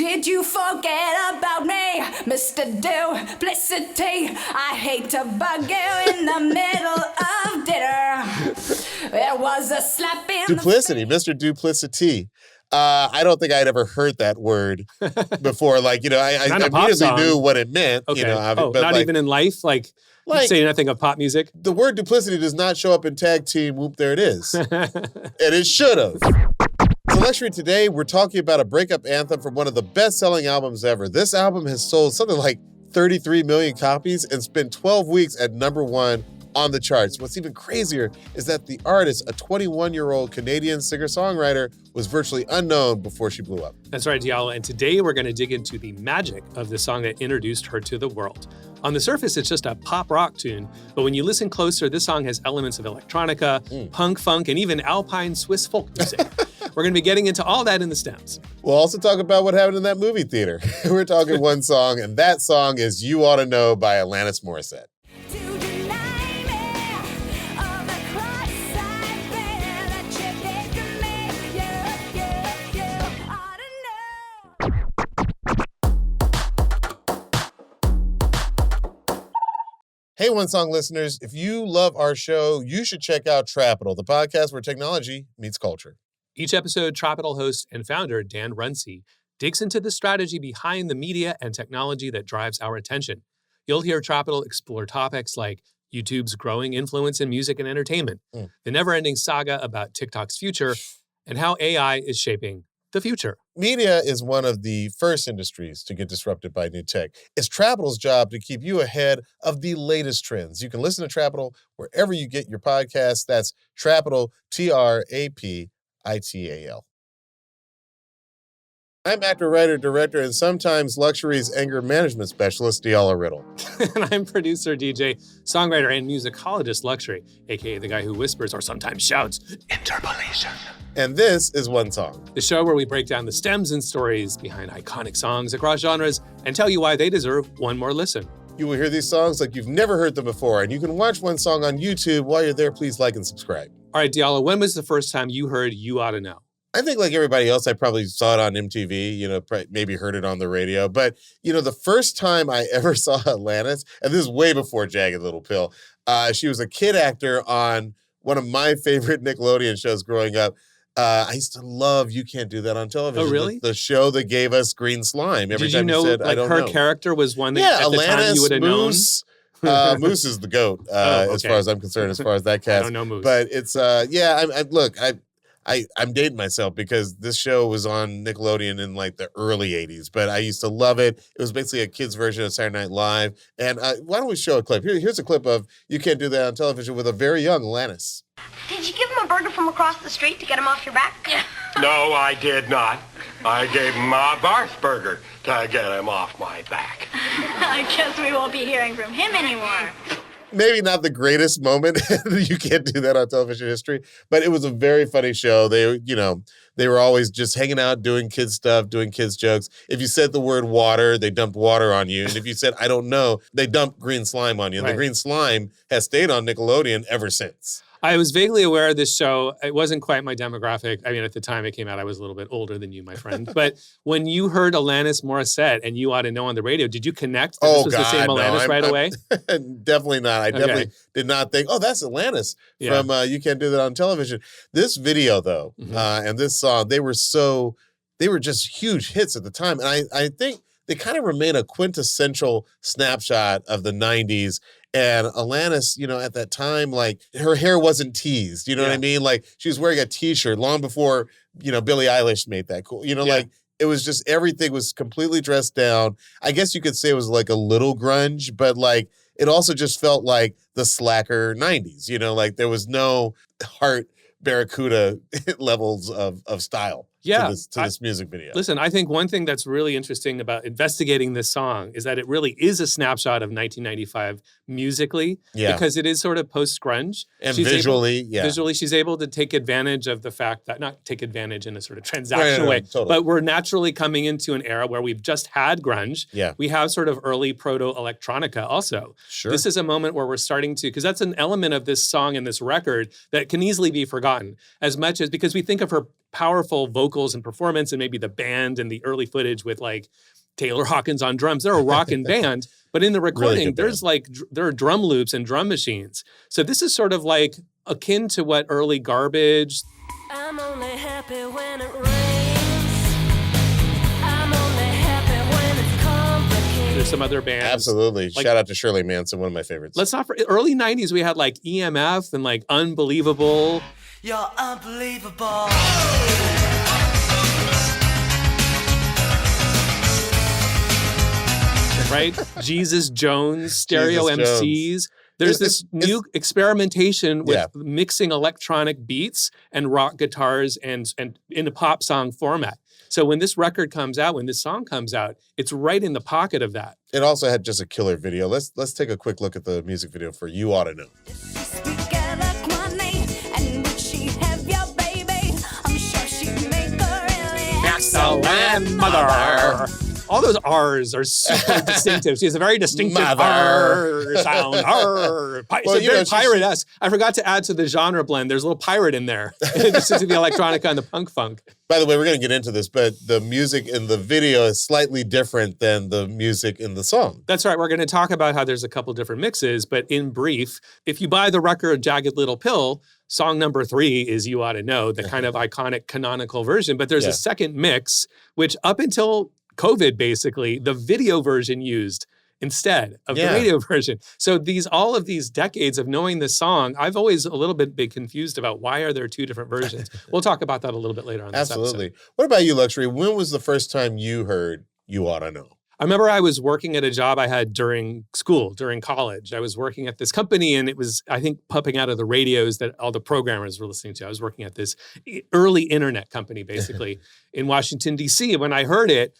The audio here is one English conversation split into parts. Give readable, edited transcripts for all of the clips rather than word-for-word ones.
Did you forget about me, Mr. Duplicity? I hate to bug you in the middle of dinner. There was a slap in Duplicity, Mr. Duplicity. I don't think I'd ever heard that word before. Like, I immediately knew what it meant. Okay. But not even in life? Like say nothing of pop music? The word duplicity does not show up in Tag Team Whoop, There It Is. And it should have. So Luxury, today we're talking about a breakup anthem from one of the best-selling albums ever. This album has sold something like 33 million copies and spent 12 weeks at #1 on the charts. What's even crazier is that the artist, a 21-year-old Canadian singer-songwriter, was virtually unknown before she blew up. That's right, Diallo. And today we're going to dig into the magic of the song that introduced her to the world. On the surface, it's just a pop rock tune, but when you listen closer, this song has elements of electronica, punk, funk, and even alpine Swiss folk music. We're going to be getting into all that in the stems. We'll also talk about what happened in that movie theater. We're talking one song, and that song is You Oughta Know by Alanis Morissette. Hey, One Song listeners, if you love our show, you should check out Trapital, the podcast where technology meets culture. Each episode, Trapital host and founder Dan Runcie digs into the strategy behind the media and technology that drives our attention. You'll hear Trapital explore topics like YouTube's growing influence in music and entertainment, the never-ending saga about TikTok's future, and how AI is shaping the future. Media is one of the first industries to get disrupted by new tech. It's Trapital's job to keep you ahead of the latest trends. You can listen to Trapital wherever you get your podcasts. That's Trapital, Trapital. I'm actor, writer, director, and sometimes Luxury's anger management specialist, Diallo Riddle. And I'm producer, DJ, songwriter, and musicologist Luxury, aka the guy who whispers or sometimes shouts, interpolation. And this is One Song, the show where we break down the stems and stories behind iconic songs across genres and tell you why they deserve one more listen. You will hear these songs like you've never heard them before, and you can watch One Song on YouTube. While you're there, please like and subscribe. All right, Diallo, when was the first time you heard You Oughta Know? I think like everybody else, I probably saw it on MTV, maybe heard it on the radio. But, the first time I ever saw Alanis, and this is way before Jagged Little Pill, she was a kid actor on one of my favorite Nickelodeon shows growing up. I used to love You Can't Do That on Television. Oh, really? The show that gave us green slime. Every Did time you know, said, like, I don't her know. character was one that at the time you would have known? Moose is the GOAT, as far as I'm concerned, as far as that cast. I don't know Moose. But it's, I'm dating myself because this show was on Nickelodeon in like the early 80s, but I used to love it. It was basically a kid's version of Saturday Night Live. And why don't we show a clip? Here's a clip of You Can't Do That on Television with a very young Alanis. Did you give him a burger from across the street to get him off your back? No, I did not. I gave him a Barth burger to get him off my back. I guess we won't be hearing from him anymore. Maybe not the greatest moment. You Can't Do That on television history, but it was a very funny show. They were always just hanging out, doing kids stuff, doing kids jokes. If you said the word water, they dumped water on you. And if you said, I don't know, they dumped green slime on you. And the green slime has stayed on Nickelodeon ever since. I was vaguely aware of this show. It wasn't quite my demographic. I mean, at the time it came out, I was a little bit older than you, my friend. But when you heard Alanis Morissette and You Oughta Know on the radio, did you connect that this was the same Alanis right away? Definitely not. I definitely did not think, that's Alanis from You Can't Do That on Television. This video, though, and this song, they were just huge hits at the time. And I think they kind of remain a quintessential snapshot of the 90s. And Alanis, at that time, like, her hair wasn't teased. You know what I mean? Like, she was wearing a T-shirt long before, Billie Eilish made that cool. Like, it was just, everything was completely dressed down. I guess you could say it was like a little grunge, but, like, it also just felt like the slacker 90s. Like, there was no heart Barracuda levels of style. To this music video. Listen, I think one thing that's really interesting about investigating this song is that it really is a snapshot of 1995 musically, because it is sort of post-grunge. And visually, Visually, she's able to take advantage of the fact that, not take advantage in a sort of transactional way, totally. but we're naturally coming into an era where we've just had grunge. Yeah. We have sort of early proto-electronica also. Sure. This is a moment where we're starting to, because that's an element of this song and this record that can easily be forgotten, as much as, because we think of her powerful vocals and performance, and maybe the band and the early footage with like Taylor Hawkins on drums. They're a rockin' band, but in the recording, Really there are drum loops and drum machines. So this is sort of like akin to what early Garbage. I'm only happy when it rains. I'm only happy when it's complicated. There's some other bands. Absolutely. Like, shout out to Shirley Manson, one of my favorites. Let's not early 90s, we had like EMF and like Unbelievable. You're unbelievable. Right? Jesus Jones, stereo Jesus MCs. Jones. There's this new experimentation with mixing electronic beats and rock guitars and in a pop song format. So when this record comes out, when this song comes out, it's right in the pocket of that. It also had just a killer video. Let's take a quick look at the music video for You Oughta Know. Excellent mother. All those R's are super distinctive. She has a very distinctive R sound. R. It's very pirate-esque. I forgot to add to the genre blend. There's a little pirate in there. Just to the electronica and the punk funk. By the way, we're going to get into this, but the music in the video is slightly different than the music in the song. That's right. We're going to talk about how there's a couple different mixes, but in brief, if you buy the record Jagged Little Pill, song number 3 is You Oughta Know, the kind of iconic canonical version. But there's a second mix, which up until COVID, basically, the video version used instead of the radio version. So all of these decades of knowing this song, I've always a little bit confused about why are there 2 different versions. We'll talk about that a little bit later on this episode. What about you, Luxury? When was the first time you heard You Oughta Know? I remember I was working at a job I had during school, during college. I was working at this company and it was, I think, pumping out of the radios that all the programmers were listening to. I was working at this early internet company, basically, in Washington, D.C. And when I heard it,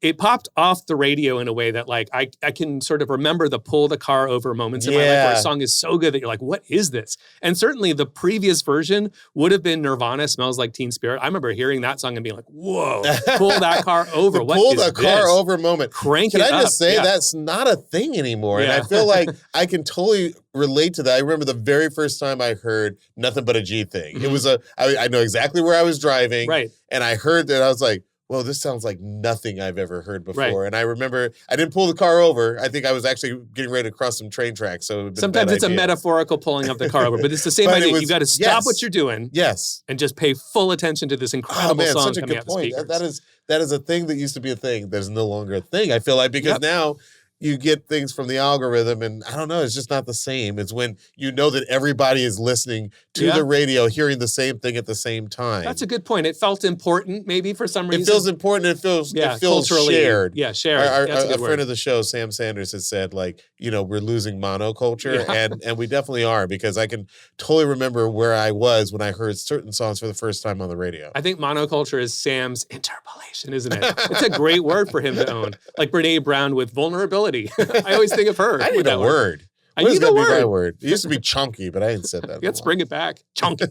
it popped off the radio in a way that like I can sort of remember the pull the car over moments in my life where a song is so good that you're like, what is this? And certainly the previous version would have been Nirvana, Smells Like Teen Spirit. I remember hearing that song and being like, whoa, pull that car over. Pull the car over moment. Crank it up. Can I just say that's not a thing anymore? And I feel like I can totally relate to that. I remember the very first time I heard Nothing But a G Thing. It was I know exactly where I was driving. Right. And I heard that I was like, whoa, this sounds like nothing I've ever heard before. Right. And I remember I didn't pull the car over. I think I was actually getting ready to cross some train tracks. So sometimes it's a metaphorical pulling of the car over, but it's the same idea. You've got to stop what you're doing. Yes. And just pay full attention to this incredible song such a coming good out the point. speakers. That is a thing that used to be a thing. That is no longer a thing. I feel like because now you get things from the algorithm and I don't know, it's just not the same. It's when you know that everybody is listening to the radio, hearing the same thing at the same time. That's a good point. It felt important maybe for some reason. It feels important. It feels shared. Yeah, shared. A friend of the show, Sam Sanders, has said like, we're losing monoculture and we definitely are because I can totally remember where I was when I heard certain songs for the first time on the radio. I think monoculture is Sam's interpolation, isn't it? It's a great word for him to own. Like Brene Brown with vulnerability. I always think of her. I need a word. I need a word. My word. It used to be chunky, but I ain't said that. Let's bring it back. Chunky.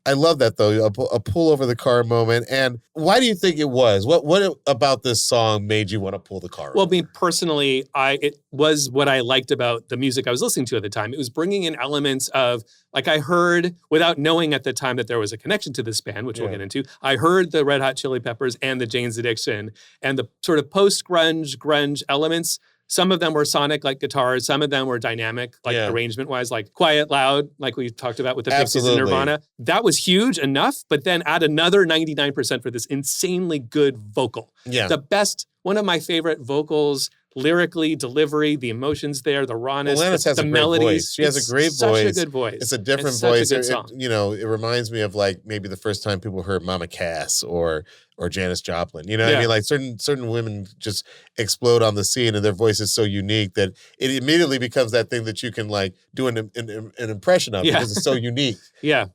I love that though, a pull over the car moment. And why do you think it was? What about this song made you want to pull the car over? Well, me personally, it was what I liked about the music I was listening to at the time. It was bringing in elements of, like I heard, without knowing at the time that there was a connection to this band, which we'll get into, I heard the Red Hot Chili Peppers and the Jane's Addiction and the sort of post-grunge elements. Some of them were sonic, like guitars. Some of them were dynamic, like arrangement-wise, like quiet, loud, like we talked about with the Pixies and Nirvana. That was huge enough, but then add another 99% for this insanely good vocal. Yeah. One of my favorite vocals, lyrically, delivery, the emotions there, the rawness, Alanis has the a great melodies. voice. She has a great voice. Such a good voice. It's a different voice. It reminds me of like maybe the first time people heard Mama Cass or Janis Joplin. You know what I mean? Like certain women just explode on the scene and their voice is so unique that it immediately becomes that thing that you can like do an impression of because it's so unique. Yeah.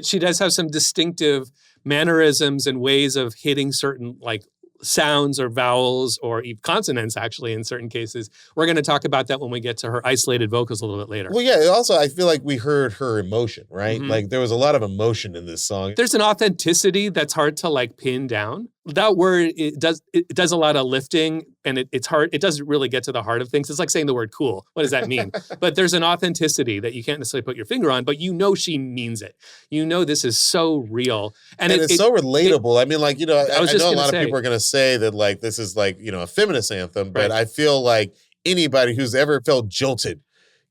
She does have some distinctive mannerisms and ways of hitting certain like sounds or vowels or consonants, actually, in certain cases. We're going to talk about that when we get to her isolated vocals a little bit later. Well, yeah. Also, I feel like we heard her emotion, right? Mm-hmm. Like there was a lot of emotion in this song. There's an authenticity that's hard to like pin down. that word, it does a lot of lifting, and it's hard. It doesn't really get to the heart of things. It's like saying the word cool. What does that mean? But there's an authenticity that you can't necessarily put your finger on, but you know she means it. You know this is so real. And it's so relatable. I mean, like, I know a lot of people are going to say that, like, this is like, a feminist anthem, but I feel like anybody who's ever felt jilted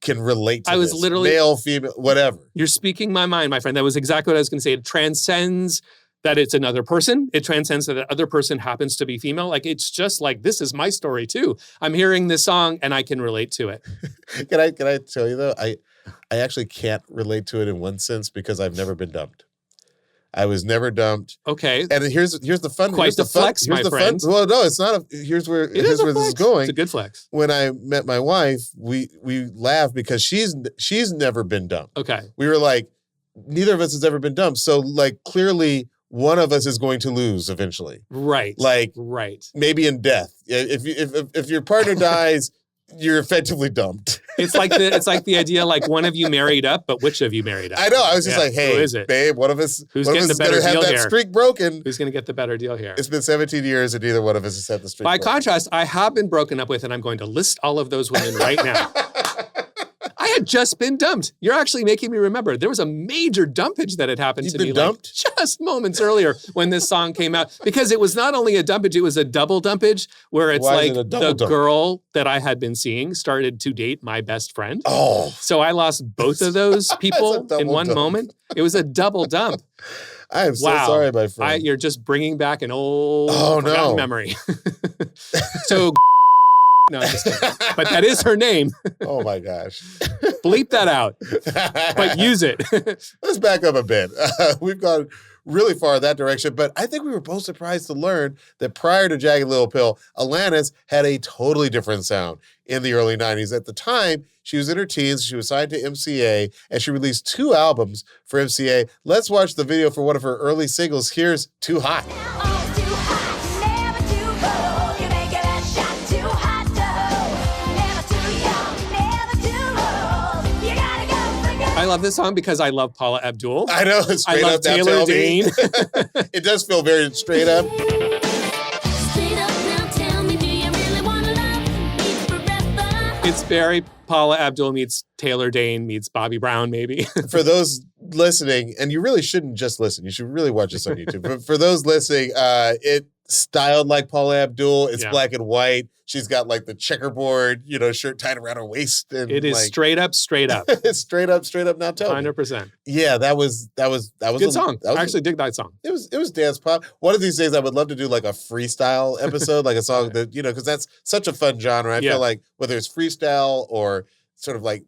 can relate to this. Literally male, female, whatever. You're speaking my mind, my friend. That was exactly what I was going to say. It transcends that it's another person. It transcends that the other person happens to be female. Like, it's just like, this is my story too. I'm hearing this song and I can relate to it. Can I tell you though, I actually can't relate to it in one sense because I've never been dumped. I was never dumped. Okay. And here's the fun. Quite the flex, my friend. Well, no, it's not. Here's where this is going. It's a good flex. When I met my wife, we laughed because she's never been dumped. Okay. We were like, neither of us has ever been dumped. So like clearly one of us is going to lose eventually. Right. Like right. Maybe in death. If your partner dies, you're effectively dumped. It's like the idea, like one of you married up, but which of you married up? I know. I was just like, hey, who is it? Babe, one of us who's getting the better deal here? Streak broken. Who's going to get the better deal here? It's been 17 years and neither one of us has had the streak broken. By contrast, I have been broken up with, and I'm going to list all of those women right now. I had just been dumped. You're actually making me remember. There was a major dumpage that had happened to me dumped? Like just moments earlier when this song came out. Because it was not only a dumpage, it was a double dumpage where it's like the girl that I had been seeing started to date my best friend. Oh. So I lost both of those people in one moment. It was a double dump. I am so sorry, my friend. You're just bringing back an old memory. So... No, I'm just kidding. But that is her name. Oh my gosh. Bleep that out. But use it. Let's back up a bit. We've gone really far in that direction, but I think we were both surprised to learn that prior to Jagged Little Pill, Alanis had a totally different sound in the early 90s. At the time, she was in her teens, she was signed to MCA, and she released 2 albums for MCA. Let's watch the video for one of her early singles. Here's Too Hot. I love this song because I love Paula Abdul. I know, straight I love up. Taylor Dane. It does feel very straight up. It's very Paula Abdul meets Taylor Dane meets Bobby Brown, maybe. For those listening, and you really shouldn't just listen, you should really watch this on YouTube. But for those listening, it styled like Paula Abdul. It's black and white. She's got like the checkerboard, shirt tied around her waist. And it is like, straight up. It's straight up. Now tell 100%. me. Yeah, that was good song. I actually dig that song. It was dance pop. One of these days, I would love to do like a freestyle episode, like a song that because that's such a fun genre. I feel like whether it's freestyle or sort of like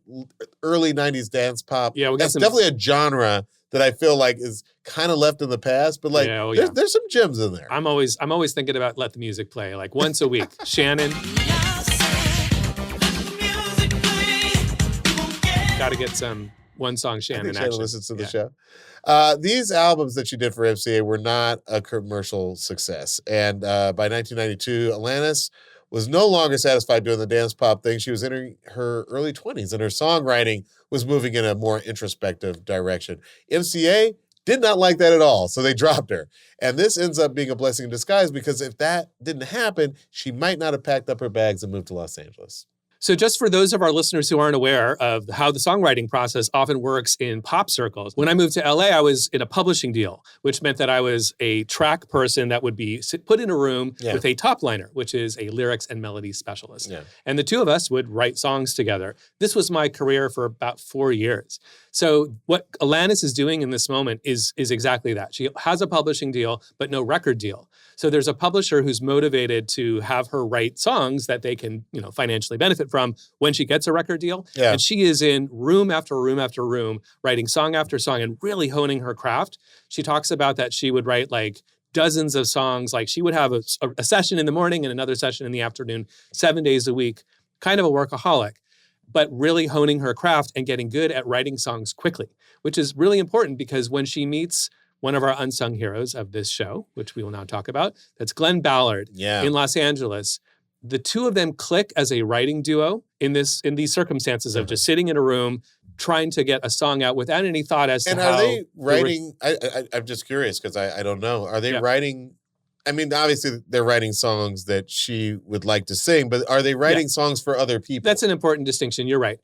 early 90s dance pop, that's definitely a genre that I feel like is kind of left in the past, but like there's some gems in there. I'm always thinking about let the music play like once a week. Shannon. Got to get some one song Shannon action. Listens to the show. These albums that she did for MCA were not a commercial success. And by 1992, Alanis was no longer satisfied doing the dance pop thing. She was entering her early 20s and her songwriting was moving in a more introspective direction. MCA did not like that at all, so they dropped her. And this ends up being a blessing in disguise because if that didn't happen, she might not have packed up her bags and moved to Los Angeles. So just for those of our listeners who aren't aware of how the songwriting process often works in pop circles, when I moved to LA, I was in a publishing deal, which meant that I was a track person that would be put in a room with a top liner, which is a lyrics and melody specialist. Yeah. And the two of us would write songs together. This was my career for about 4 years. So what Alanis is doing in this moment is exactly that. She has a publishing deal, but no record deal. So there's a publisher who's motivated to have her write songs that they can, financially benefit from when she gets a record deal. Yeah. And she is in room after room after room, writing song after song and really honing her craft. She talks about that she would write like dozens of songs. Like she would have a session in the morning and another session in the afternoon, 7 days a week, kind of a workaholic, but really honing her craft and getting good at writing songs quickly, which is really important because when she meets one of our unsung heroes of this show, which we will now talk about, that's Glenn Ballard in Los Angeles. The two of them click as a writing duo in these circumstances of just sitting in a room trying to get a song out without any thought as to how... And are they writing... I'm just curious because I don't know. Are they writing I mean, obviously they're writing songs that she would like to sing, but are they writing songs for other people? That's an important distinction. You're right.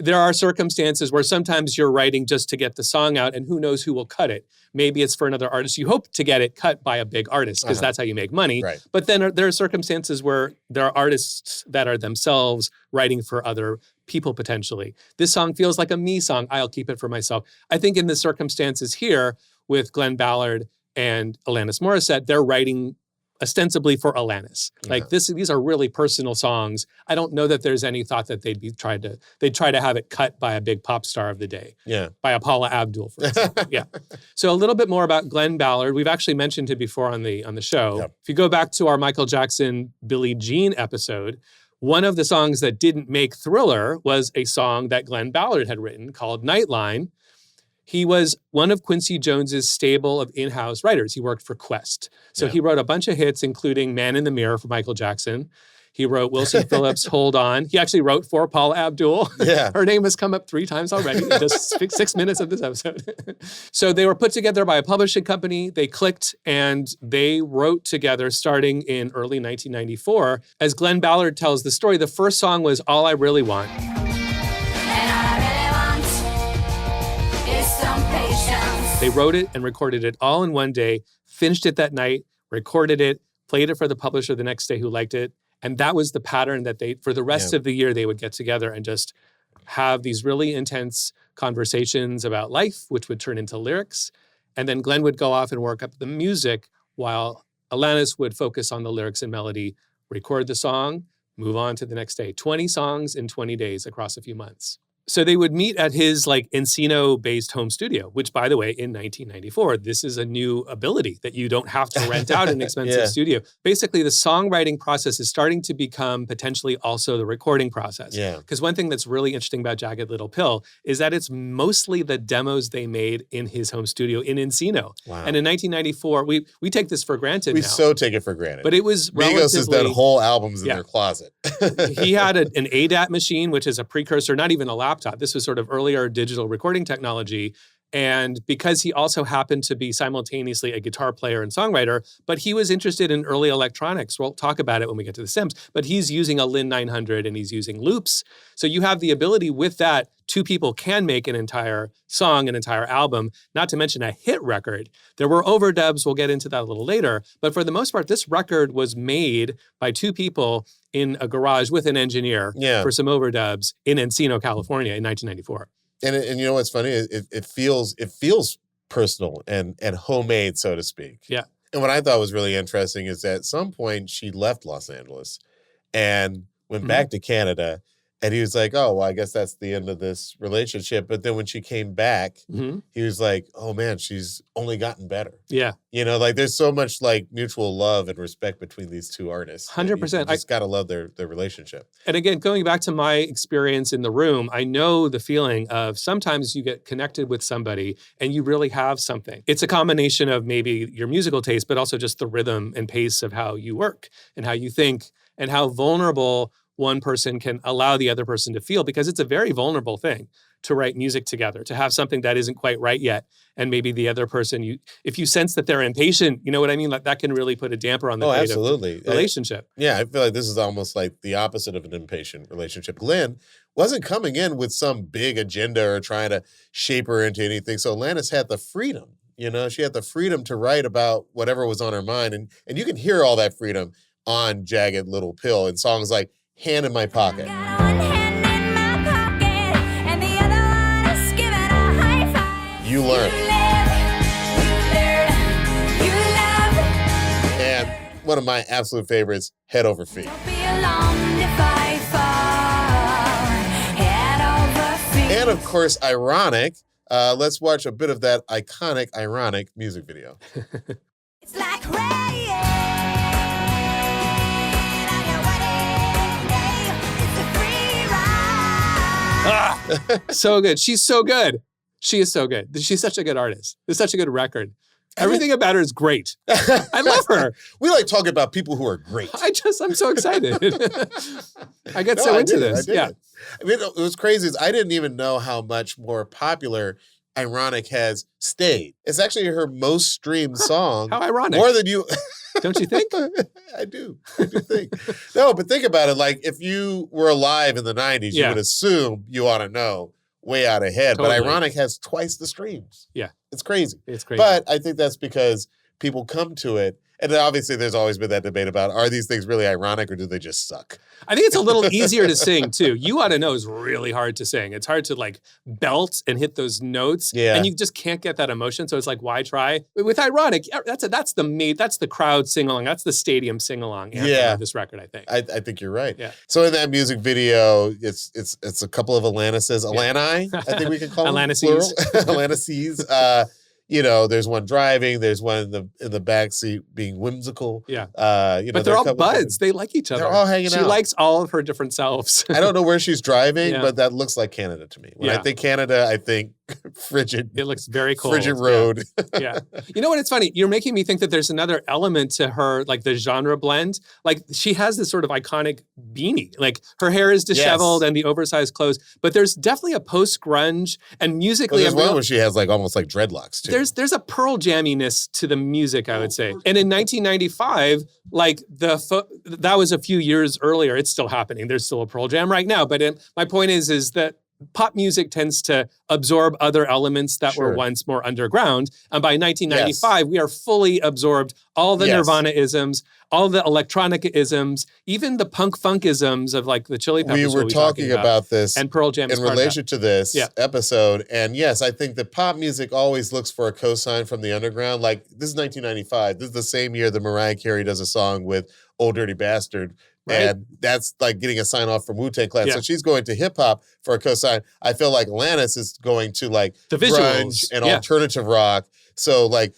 There are circumstances where sometimes you're writing just to get the song out, and who knows who will cut it. Maybe it's for another artist. You hope to get it cut by a big artist because that's how you make money. Right. But then there are circumstances where there are artists that are themselves writing for other people potentially. This song feels like a me song. I'll keep it for myself. I think in the circumstances here with Glenn Ballard and Alanis Morissette, they're writing ostensibly for Alanis. Like these are really personal songs. I don't know that there's any thought that they'd try to have it cut by a big pop star of the day. Yeah. By a Paula Abdul, for example. Yeah. So a little bit more about Glenn Ballard. We've actually mentioned him before on the show. Yep. If you go back to our Michael Jackson, Billie Jean episode, one of the songs that didn't make Thriller was a song that Glenn Ballard had written called Nightline. He was one of Quincy Jones's stable of in-house writers. He worked for Quest. So he wrote a bunch of hits, including Man in the Mirror for Michael Jackson. He wrote Wilson Phillips' Hold On. He actually wrote for Paula Abdul. Yeah. Her name has come up 3 times already in just 6 minutes of this episode. So they were put together by a publishing company. They clicked and they wrote together starting in early 1994. As Glenn Ballard tells the story, the first song was All I Really Want. They wrote it and recorded it all in one day, finished it that night, recorded it, played it for the publisher the next day who liked it. And that was the pattern that for the rest of the year, they would get together and just have these really intense conversations about life, which would turn into lyrics. And then Glenn would go off and work up the music while Alanis would focus on the lyrics and melody, record the song, move on to the next day. 20 songs in 20 days across a few months. So they would meet at his Encino-based home studio, which, by the way, in 1994, this is a new ability that you don't have to rent out an expensive studio. Basically, the songwriting process is starting to become potentially also the recording process. Yeah. Because one thing that's really interesting about Jagged Little Pill is that it's mostly the demos they made in his home studio in Encino. Wow. And in 1994, we take this for granted now. We so take it for granted. But it was Migos has done whole albums in their closet. He had an ADAT machine, which is a precursor, not even a laptop. This was sort of earlier digital recording technology. And because he also happened to be simultaneously a guitar player and songwriter, but he was interested in early electronics. We'll talk about it when we get to the Sims. But he's using a Lin 900 and he's using loops. So you have the ability with that, 2 people can make an entire song, an entire album, not to mention a hit record. There were overdubs. We'll get into that a little later. But for the most part, this record was made by 2 people in a garage with an engineer for some overdubs in Encino, California in 1994. And you know what's funny? It feels personal and homemade, so to speak. Yeah. And what I thought was really interesting is that at some point she left Los Angeles and went back to Canada. And he was like, oh, well, I guess that's the end of this relationship. But then when she came back, he was like, oh, man, she's only gotten better. Yeah. You know, there's so much mutual love and respect between these 2 artists. 100%. You just got to love their relationship. And again, going back to my experience in the room, I know the feeling of sometimes you get connected with somebody and you really have something. It's a combination of maybe your musical taste, but also just the rhythm and pace of how you work and how you think and how vulnerable one person can allow the other person to feel, because it's a very vulnerable thing to write music together, to have something that isn't quite right yet. And maybe the other person, if you sense that they're impatient, you know what I mean? Like that can really put a damper on the relationship. I feel like this is almost like the opposite of an impatient relationship. Glenn wasn't coming in with some big agenda or trying to shape her into anything. So Alanis had the freedom, she had the freedom to write about whatever was on her mind. And you can hear all that freedom on Jagged Little Pill in songs like Hand in My Pocket. You Learn. And one of my absolute favorites, Head Over Feet. And of course, Ironic. Let's watch a bit of that iconic Ironic music video. It's like rain. So good. She's so good. She is so good. She's such a good artist. It's such a good record. Everything about her is great. I love her. We like talking about people who are great. I'm so excited. I get so into this. I mean, it was crazy. I didn't even know how much more popular Ironic has stayed. It's actually her most streamed song. How ironic. More than you. Don't you think? I do think. No, but think about it. Like, if you were alive in the 90s, you would assume You Oughta Know way out ahead. Totally. But Ironic has twice the streams. Yeah. It's crazy. It's crazy. But I think that's because people come to it. And then obviously there's always been that debate about, are these things really ironic or do they just suck? I think it's a little easier to sing too. You Oughta Know is really hard to sing. It's hard to like belt and hit those notes. Yeah. And you just can't get that emotion. So it's like, why try? With Ironic, that's the crowd sing-along. That's the stadium sing-along anthem of this record, I think. I think you're right. Yeah. So in that music video, it's a couple of Alanises. Alani, I think we can call them. Alanises. Alanises. You know, there's one driving, there's one in the back seat being whimsical. Yeah. But they're all buds. They like each other. They're all hanging out. She likes all of her different selves. I don't know where she's driving, but that looks like Canada to me. When I think Canada, I think frigid. It looks very cold. Frigid road. Yeah. You know what? It's funny. You're making me think that there's another element to her, like the genre blend. Like she has this sort of iconic beanie. Like her hair is disheveled and the oversized clothes, but there's definitely a post-grunge and musically. There's one where she has like almost like dreadlocks too. There's a Pearl Jamminess to the music, I would say. And in 1995, like that was a few years earlier. It's still happening. There's still a Pearl Jam right now. But my point is that pop music tends to absorb other elements that were once more underground. And by 1995, we are fully absorbed all the Nirvana-isms, all the electronica-isms, even the punk-funk-isms of like the Chili Peppers. We were talking about this and Pearl Jam in relation to this episode. And yes, I think that pop music always looks for a cosign from the underground. Like this is 1995. This is the same year that Mariah Carey does a song with Old Dirty Bastard. Right. And that's like getting a sign off from Wu-Tang Clan. So she's going to hip hop for a cosign. I feel like Alanis is going to like the grunge and alternative rock. So like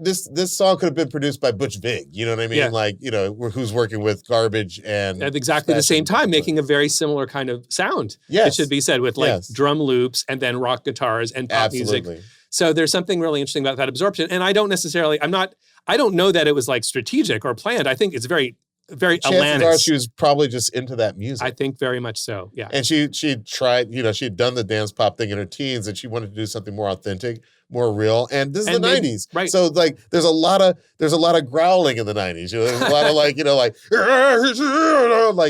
this song could have been produced by Butch Vig. You know what I mean? Yeah. Like, you know, who's working with Garbage and at exactly the same time, making a very similar kind of sound. Yes. It should be said with like drum loops and then rock guitars and pop music. So there's something really interesting about that absorption. And I don't know that it was like strategic or planned. I think it's very Chances are she was probably just into that music. I think very much so, yeah. And she tried, you know, she had done the dance pop thing in her teens and she wanted to do something more authentic, more real. And this is the 90s. Right. So like there's a lot of growling in the 90s. You know, there's a lot of like, you know, like,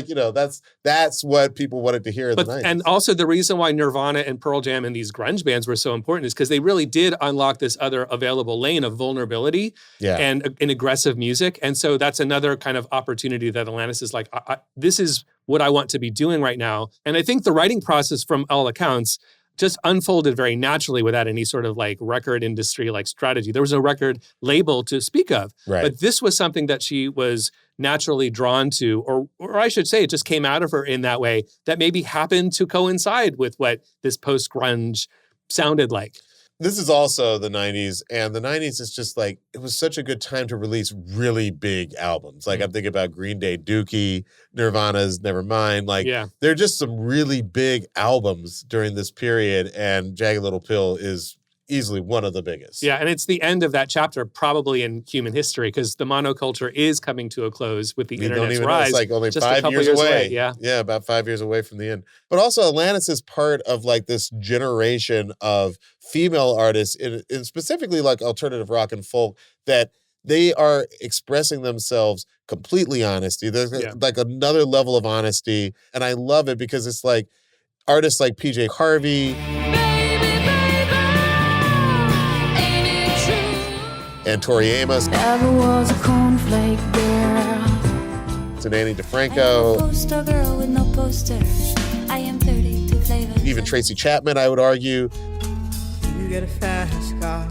you know, that's what people wanted to hear in the 90s. And also the reason why Nirvana and Pearl Jam and these grunge bands were so important is because they really did unlock this other available lane of vulnerability and in aggressive music. And so that's another kind of opportunity that Alanis is like, this is what I want to be doing right now. And I think the writing process from all accounts just unfolded very naturally without any sort of like record industry like strategy. There was no record label to speak of. Right. But this was something that she was naturally drawn to, or I should say it just came out of her in that way that maybe happened to coincide with what this post-grunge sounded like. This is also the 90s, and the 90s is just like, it was such a good time to release really big albums. Like I'm thinking about Green Day, Dookie, Nirvana's Nevermind. Like there are just some really big albums during this period, and Jagged Little Pill is easily one of the biggest. Yeah, and it's the end of that chapter probably in human history because the monoculture is coming to a close with the internet's rise. It's like only just 5 years away. Yeah, about 5 years away from the end. But also Alanis is part of like this generation of female artists, in specifically like alternative rock and folk, that they are expressing themselves completely honesty. There's like another level of honesty. And I love it because it's like artists like PJ Harvey, and Tori Amos, Never was a cornflake girl, to Danny DeFranco, poster girl with no poster. I am 32 flavors. Even Tracy Chapman, I would argue. You get a fast car.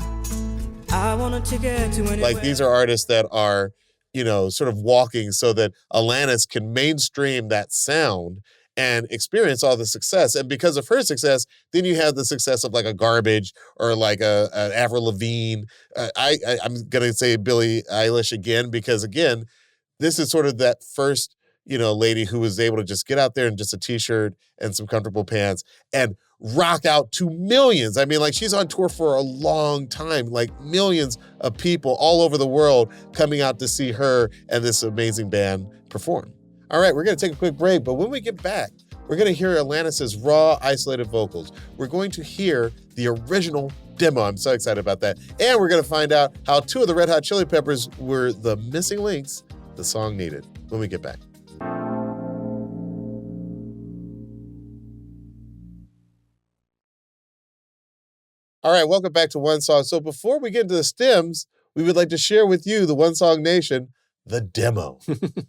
I want a ticket to anywhere. Like these are artists that are, you know, sort of walking so that Alanis can mainstream that sound and experience all the success. And because of her success, then you have the success of like a Garbage or like a Avril Lavigne. I'm going to say Billie Eilish again, because again, this is sort of that first, you know, lady who was able to just get out there in just a t-shirt and some comfortable pants and rock out to millions. I mean, like she's on tour for a long time, like millions of people all over the world coming out to see her and this amazing band perform. All right, we're going to take a quick break, but when we get back, we're going to hear Alanis's raw, isolated vocals. We're going to hear the original demo. I'm so excited about that. And we're going to find out how 2 of the Red Hot Chili Peppers were the missing links the song needed when we get back. All right, welcome back to One Song. So before we get into the stems, we would like to share with you, the One Song Nation, the demo.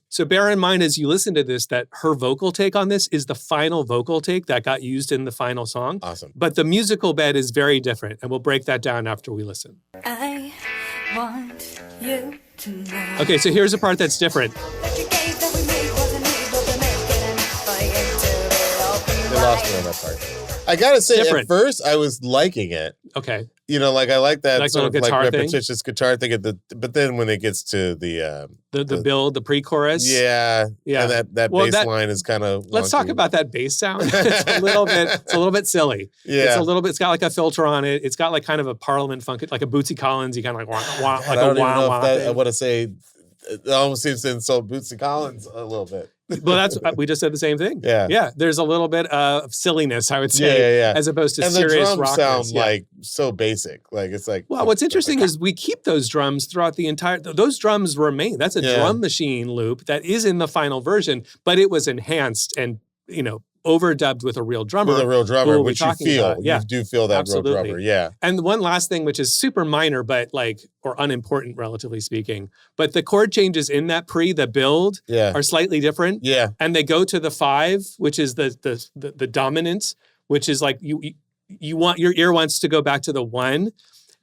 So bear in mind as you listen to this that her vocal take on this is the final vocal take that got used in the final song. Awesome. But the musical bed is very different, and we'll break that down after we listen. I want you to know. Okay, so here's a part that's different. That you gave that we made wasn't able to make it enough for you to be They lost me on that part. I gotta say, Different. at first, I was liking it. Okay. You know, like I like that Like sort of little like guitar thing? repetitious guitar thing. But then when it gets to the The build, the pre-chorus. yeah, Yeah. and that Well, bass line is kind of. Let's talk about that bass sound. It's a little bit silly. Yeah. It's got like a filter on it. It's got like kind of a Parliament funk, like a Bootsy Collins. You kind of like wah, I like don't a even wah know wah. if that. I thing. want to say it almost seems to insult Bootsy Collins a little bit. Well, that's we just said the same thing. Yeah. Yeah. There's a little bit of silliness, I would say, Yeah. as opposed to And the serious drums rockness. sound Yeah. like so basic. Like it's like. Well, what's interesting is we keep those drums throughout the entire. Those drums remain. That's a Yeah. drum machine loop that is in the final version, but it was enhanced and overdubbed with a real drummer. with a real who drummer, we'll be which you talking feel. about. Yeah. You do feel that Absolutely. real drummer. Yeah. And one last thing, which is super minor, but or unimportant, relatively speaking, but the chord changes in that the build Yeah. are slightly different. Yeah. And they go to the 5, which is the dominant, which is like you want your ear wants to go back to the 1,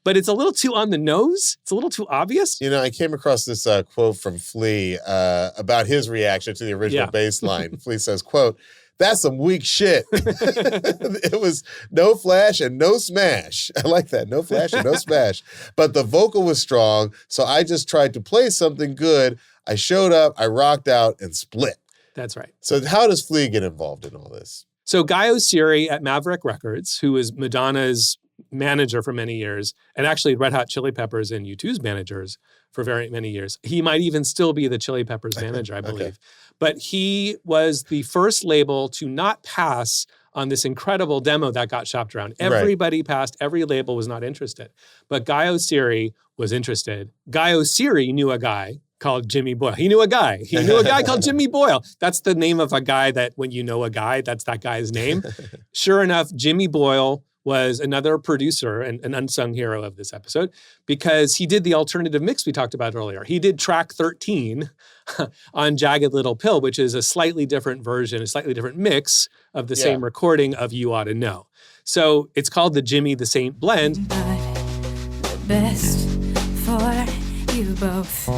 but it's a little too on the nose. It's a little too obvious. You know, I came across this quote from Flea about his reaction to the original bass line. Flea says, quote, "That's some weak shit." It was no flash and no smash. I like that. No flash and no smash. But the vocal was strong, so I just tried to play something good. I showed up, I rocked out, and split. That's right. So how does Flea get involved in all this? So Guy Oseary at Maverick Records, who was Madonna's manager for many years, and actually Red Hot Chili Peppers and U2's managers for very many years. He might even still be the Chili Peppers manager, I believe. But he was the first label to not pass on this incredible demo that got shopped around. Everybody passed. Every label was not interested. But Guy Oseary was interested. Guy Oseary knew a guy called Jimmy Boyle. He knew a guy. He knew a guy called Jimmy Boyle. That's the name of a guy that when you know a guy, that's that guy's name. Sure enough, Jimmy Boyle was another producer and an unsung hero of this episode because he did the alternative mix we talked about earlier. He did track 13 on Jagged Little Pill, which is a slightly different version, a slightly different mix of the same recording of You Oughta Know. So it's called the Jimmy the Saint blend. But the best for you both.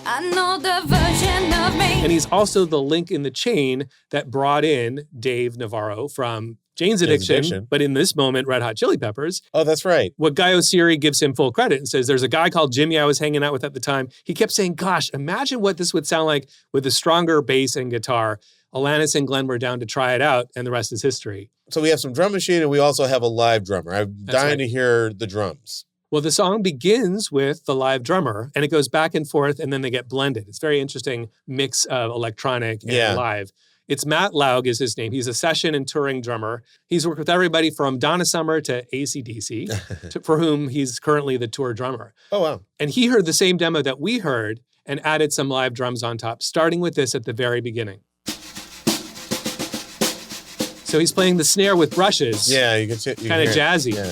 I know the version of me. And he's also the link in the chain that brought in Dave Navarro from Jane's Addiction, but in this moment, Red Hot Chili Peppers. Oh, that's right. What Guy Oseary gives him full credit and says, there's a guy called Jimmy I was hanging out with at the time. He kept saying, gosh, imagine what this would sound like with a stronger bass and guitar. Alanis and Glenn were down to try it out, and the rest is history. So we have some drum machine and we also have a live drummer. I'm dying to hear the drums. Well, the song begins with the live drummer, and it goes back and forth, and then they get blended. It's a very interesting mix of electronic and live. It's Matt Laug is his name. He's a session and touring drummer. He's worked with everybody from Donna Summer to AC/DC, for whom he's currently the tour drummer. Oh, wow. And he heard the same demo that we heard and added some live drums on top, starting with this at the very beginning. So he's playing the snare with brushes. Yeah, you can kind of jazzy. Yeah.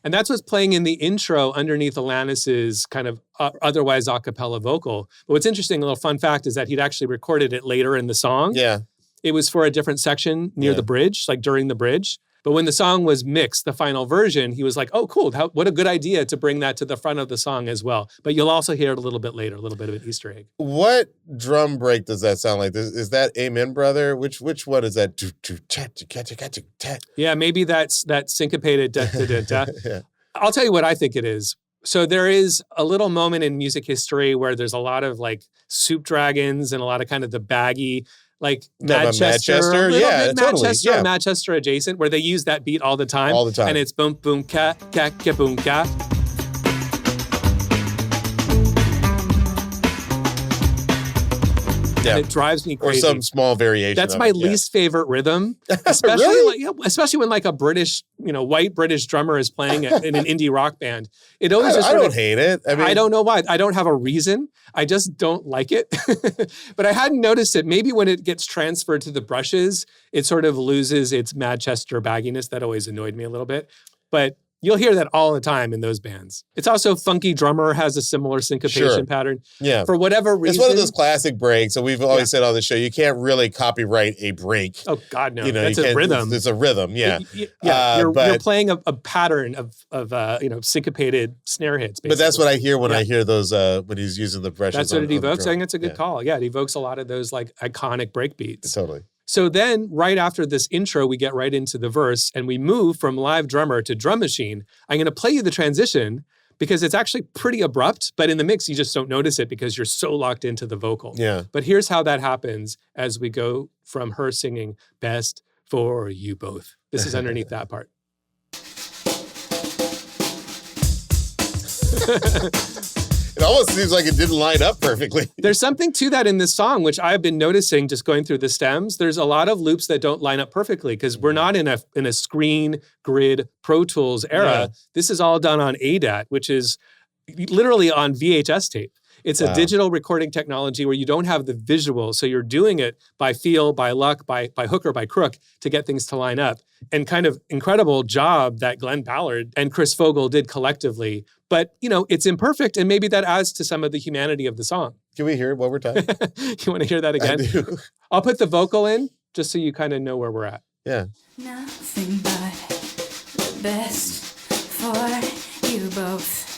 And that's what's playing in the intro underneath Alanis's kind of otherwise a cappella vocal. But what's interesting, a little fun fact, is that he'd actually recorded it later in the song. Yeah. It was for a different section near the bridge, like during the bridge. But when the song was mixed, the final version, he was like, oh, cool. What a good idea to bring that to the front of the song as well. But you'll also hear it a little bit later, a little bit of an Easter egg. What drum break does that sound like? Is that Amen, Brother? Which one is that? Yeah, maybe that's that syncopated da-da-da-da. Yeah. I'll tell you what I think it is. So there is a little moment in music history where there's a lot of like soup dragons and a lot of kind of the baggy, like Manchester, totally. Manchester adjacent, where they use that beat all the time. All the time. And it's boom, boom, ka, boom, ka. And it drives me crazy. Or some small variation. That's my least favorite rhythm, especially Really? especially when like a British, white British drummer is playing it in an indie rock band. It always I don't hate it. I mean, I don't know why. I don't have a reason. I just don't like it. But I hadn't noticed it. Maybe when it gets transferred to the brushes, it sort of loses its Manchester bagginess. That always annoyed me a little bit. But you'll hear that all the time in those bands. It's also Funky Drummer has a similar syncopation pattern. Yeah. For whatever reason. It's one of those classic breaks. So we've always said on the show, you can't really copyright a break. Oh, God, no. That's a rhythm. It's a rhythm, yeah. You're playing a pattern of syncopated snare hits, basically. But that's what I hear when I hear those, when he's using the brushes. That's what it evokes. I think it's a good call. Yeah, it evokes a lot of those like iconic break beats. Totally. So then right after this intro, we get right into the verse and we move from live drummer to drum machine. I'm going to play you the transition because it's actually pretty abrupt, but in the mix, you just don't notice it because you're so locked into the vocal. Yeah. But here's how that happens as we go from her singing Best for You Both. This is underneath that part. It almost seems like it didn't line up perfectly. There's something to that in this song, which I've been noticing just going through the stems. There's a lot of loops that don't line up perfectly because we're not in a screen grid Pro Tools era. Yeah. This is all done on ADAT, which is literally on VHS tape. It's a digital recording technology where you don't have the visual. So you're doing it by feel, by luck, by hook or by crook to get things to line up. And kind of incredible job that Glenn Ballard and Chris Fogel did collectively. But, it's imperfect. And maybe that adds to some of the humanity of the song. Can we hear it one more time? You want to hear that again? I do. I'll put the vocal in just so you kind of know where we're at. Yeah. Nothing but the best for you both.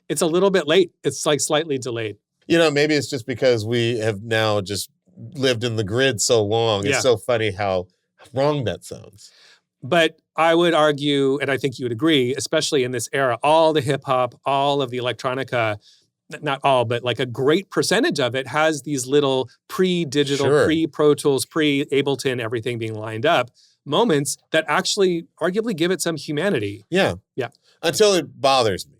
It's a little bit late. It's like slightly delayed. Maybe it's just because we have now just lived in the grid so long. It's so funny how wrong that sounds. But I would argue, and I think you would agree, especially in this era, all the hip hop, all of the electronica, not all, but like a great percentage of it has these little pre-digital, pre-Pro Tools, pre-Ableton, everything being lined up moments that actually arguably give it some humanity. Yeah. Yeah. Until it bothers me.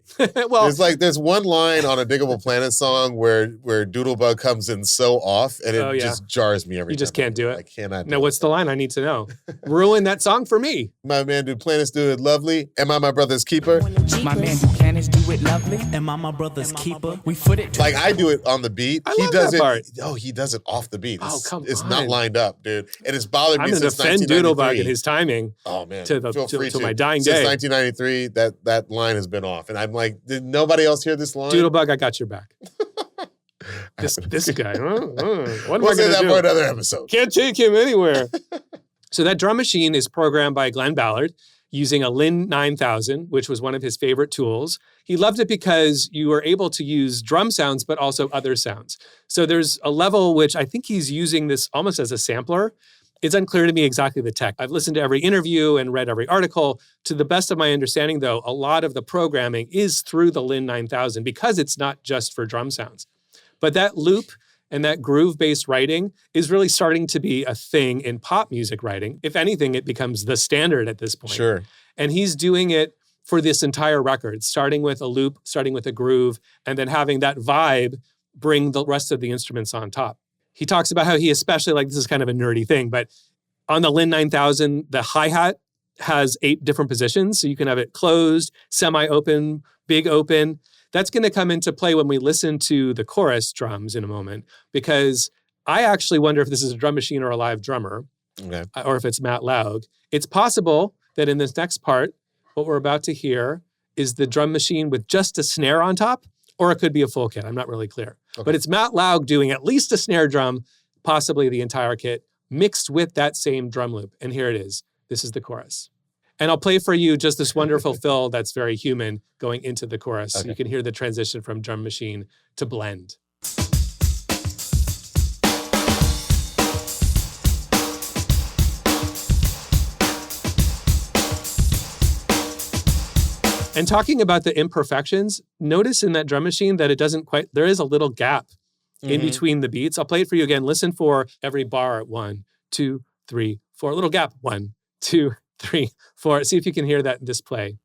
Well, there's one line on a Diggable Planet song where Doodlebug comes in so off and it just jars me every time. You just can't do it. I cannot do No, what's the line? I need to know. Ruin that song for me. My man do planets do it lovely. Am I my brother's keeper? My man do planets do it lovely. Am I my brother's keeper? We foot it. Like I do it on the beat. I love that part. Oh, he does it off the beat. It's on. not lined up, dude. And it's bothered me since 1993. I'm going to defend Doodlebug and his timing. Oh man, to my dying day. Since 1993, that line has been off, and I'm like, did nobody else hear this line? Doodlebug, I got your back. this guy. We'll say that for another episode. Can't take him anywhere. So that drum machine is programmed by Glenn Ballard using a Lin 9000, which was one of his favorite tools. He loved it because you were able to use drum sounds, but also other sounds. So there's a level which I think he's using this almost as a sampler. It's unclear to me exactly the tech. I've listened to every interview and read every article. To the best of my understanding, though, a lot of the programming is through the Lin 9000 because it's not just for drum sounds. But that loop and that groove-based writing is really starting to be a thing in pop music writing. If anything, it becomes the standard at this point. Sure. And he's doing it for this entire record, starting with a loop, starting with a groove, and then having that vibe bring the rest of the instruments on top. He talks about how he especially, this is kind of a nerdy thing, but on the Lin 9000, the hi-hat has 8 different positions. So you can have it closed, semi-open, big open. That's going to come into play when we listen to the chorus drums in a moment, because I actually wonder if this is a drum machine or a live drummer, or if it's Matt Laug. It's possible that in this next part, what we're about to hear is the drum machine with just a snare on top, or it could be a full kit. I'm not really clear. Okay. But it's Matt Laug doing at least a snare drum, possibly the entire kit, mixed with that same drum loop. And here it is. This is the chorus. And I'll play for you just this wonderful fill that's very human going into the chorus. Okay. So you can hear the transition from drum machine to blend. And talking about the imperfections, notice in that drum machine that it doesn't quite, there is a little gap in between the beats. I'll play it for you again. Listen for every bar. 1, 2, 3, 4. A little gap. 1, 2, 3, 4. See if you can hear that in this play.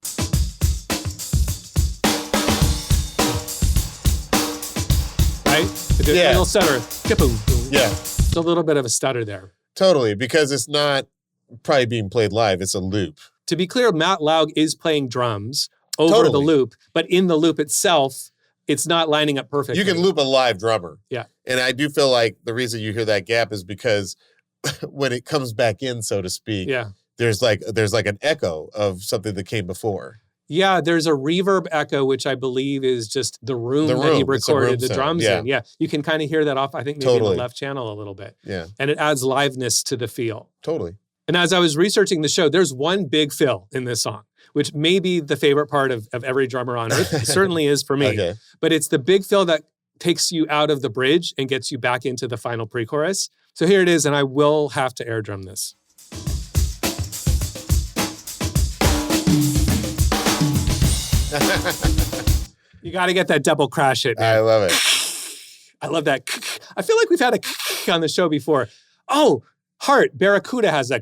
Like a little stutter. Kaboom. Yeah. There's a little bit of a stutter there. Totally, because it's not probably being played live. It's a loop. To be clear, Matt Laug is playing drums over the loop, but in the loop itself, it's not lining up perfectly. You can loop a live drummer. Yeah. And I do feel like the reason you hear that gap is because when it comes back in, so to speak, there's like an echo of something that came before. Yeah, there's a reverb echo, which I believe is just the room that he recorded the drums in. Yeah, you can kind of hear that off, I think, maybe in the left channel a little bit. Yeah. And it adds liveness to the feel. Totally. And as I was researching the show, there's one big fill in this song, which may be the favorite part of every drummer on earth. It certainly is for me. Okay. But it's the big fill that takes you out of the bridge and gets you back into the final pre-chorus. So here it is, and I will have to air drum this. You got to get that double crash hit, man. I love it. I love that. I feel like we've had a on the show before. Oh, Heart, Barracuda has that.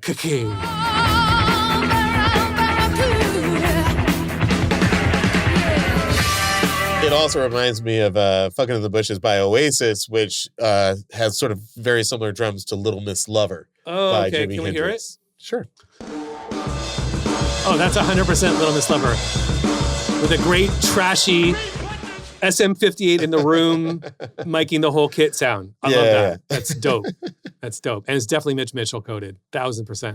It also reminds me of Fucking in the Bushes by Oasis, which has sort of very similar drums to Little Miss Lover by Jimi Hendrix. Can we hear it? Sure. Oh, that's 100% Little Miss Lover. With a great, trashy SM58 in the room, miking the whole kit sound. I love that. That's dope. That's dope. And it's definitely Mitch Mitchell coded, 1,000%.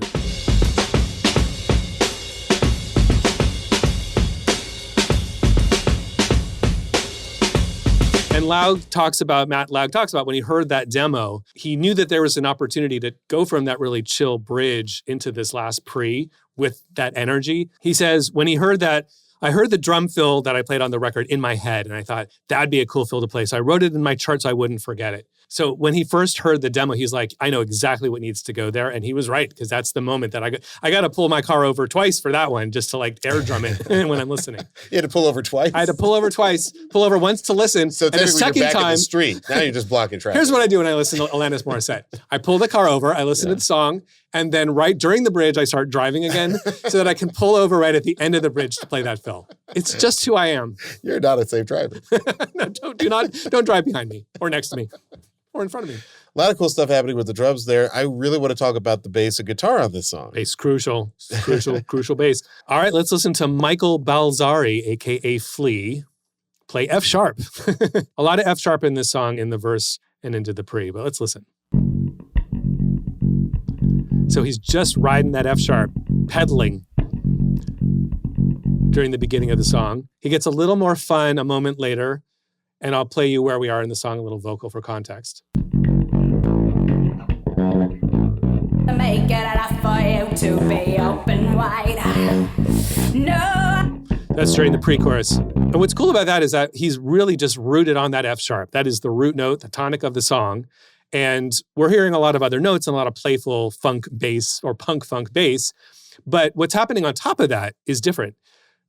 And Matt Laug talks about when he heard that demo, he knew that there was an opportunity to go from that really chill bridge into this last pre with that energy. He says, when he heard that, I heard the drum fill that I played on the record in my head, and I thought that'd be a cool fill to play. So I wrote it in my chart so I wouldn't forget it. So when he first heard the demo, he's like, I know exactly what needs to go there. And he was right, because that's the moment that I got to pull my car over twice for that one, just to like air drum it when I'm listening. You had to pull over twice? I had to pull over twice, pull over once to listen. So and the second you're back time, in the street. Now you're just blocking traffic. Here's what I do when I listen to Alanis Morissette. I pull the car over, I listen to the song, and then right during the bridge, I start driving again so that I can pull over right at the end of the bridge to play that fill. It's just who I am. You're not a safe driver. No, don't drive behind me or next to me or in front of me. A lot of cool stuff happening with the drums there. I really want to talk about the bass and guitar on this song. Bass, crucial bass. All right, let's listen to Michael Balzari, a.k.a. Flea, play F sharp. A lot of F sharp in this song in the verse and into the pre, but let's listen. So he's just riding that F sharp, pedaling during the beginning of the song. He gets a little more fun a moment later, and I'll play you where we are in the song, a little vocal for context. Make it enough for you to be open wide. No. That's during the pre-chorus. And what's cool about that is that he's really just rooted on that F sharp. That is the root note, the tonic of the song. And we're hearing a lot of other notes and a lot of playful funk bass or punk funk bass. But what's happening on top of that is different.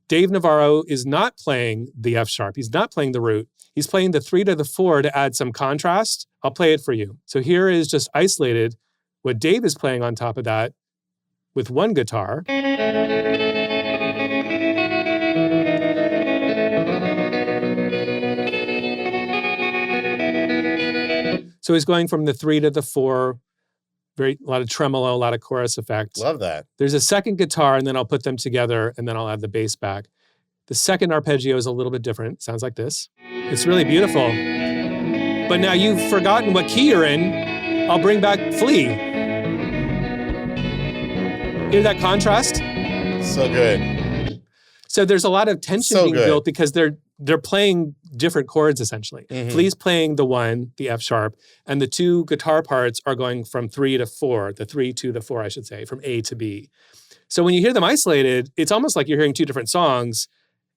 Dave Navarro is not playing the F sharp. He's not playing the root. He's playing the 3 to the 4 to add some contrast. I'll play it for you. So here is just isolated what Dave is playing on top of that with one guitar. So he's going from the 3 to the 4, a lot of tremolo, a lot of chorus effects. Love that. There's a second guitar, and then I'll put them together, and then I'll add the bass back. The second arpeggio is a little bit different. Sounds like this. It's really beautiful. But now you've forgotten what key you're in. I'll bring back Flea. Hear that contrast? So good. So there's a lot of tension being built because they're playing different chords, essentially. Mm-hmm. Flea's playing the 1, the F sharp, and the 2 guitar parts are going from 3 to 4, the 3 to the 4, I should say, from A to B. So when you hear them isolated, it's almost like you're hearing 2 different songs.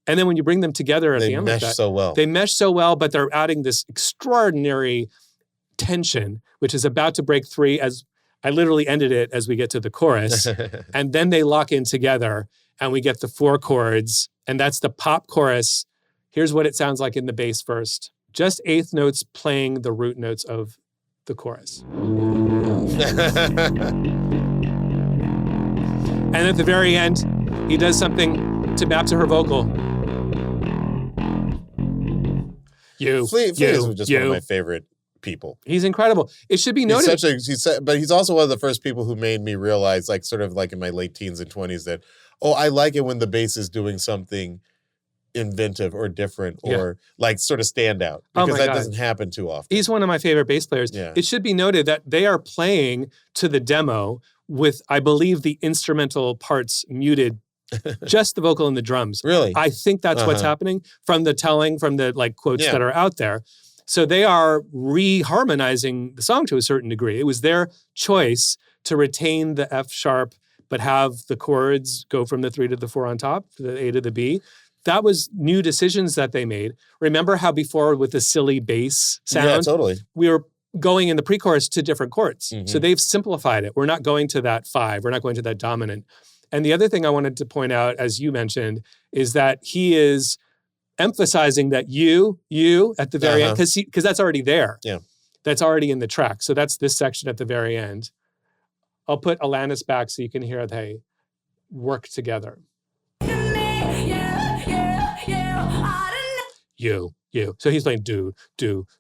And then when you bring them together at the end like that, so well. They mesh so well, but they're adding this extraordinary tension, which is about to break 3 as I literally ended it as we get to the chorus. And then they lock in together and we get the 4 chords. And that's the pop chorus. Here's what it sounds like in the bass first. Just 8th notes playing the root notes of the chorus. And at the very end, he does something to map to her vocal. Flea is just one of my favorite people. He's incredible. It should be noted. But he's also one of the first people who made me realize, like sort of like in my late teens and 20s, that, I like it when the bass is doing something inventive or different or like sort of stand out, because that doesn't happen too often. He's one of my favorite bass players. Yeah. It should be noted that they are playing to the demo with, I believe, the instrumental parts muted, just the vocal and the drums. Really? I think that's what's happening from the like quotes that are out there. So they are reharmonizing the song to a certain degree. It was their choice to retain the F sharp, but have the chords go from the 3 to the 4 on top, to the A to the B. That was new decisions that they made. Remember how before with the silly bass sound? Yeah, totally. We were going in the pre-chorus to different chords. So they've simplified it. We're not going to that 5. We're not going to that dominant. And the other thing I wanted to point out, as you mentioned, is that he is emphasizing that you at the very end, because that's already there. Yeah. That's already in the track. So that's this section at the very end. I'll put Alanis back so you can hear they work together. You. So he's playing do.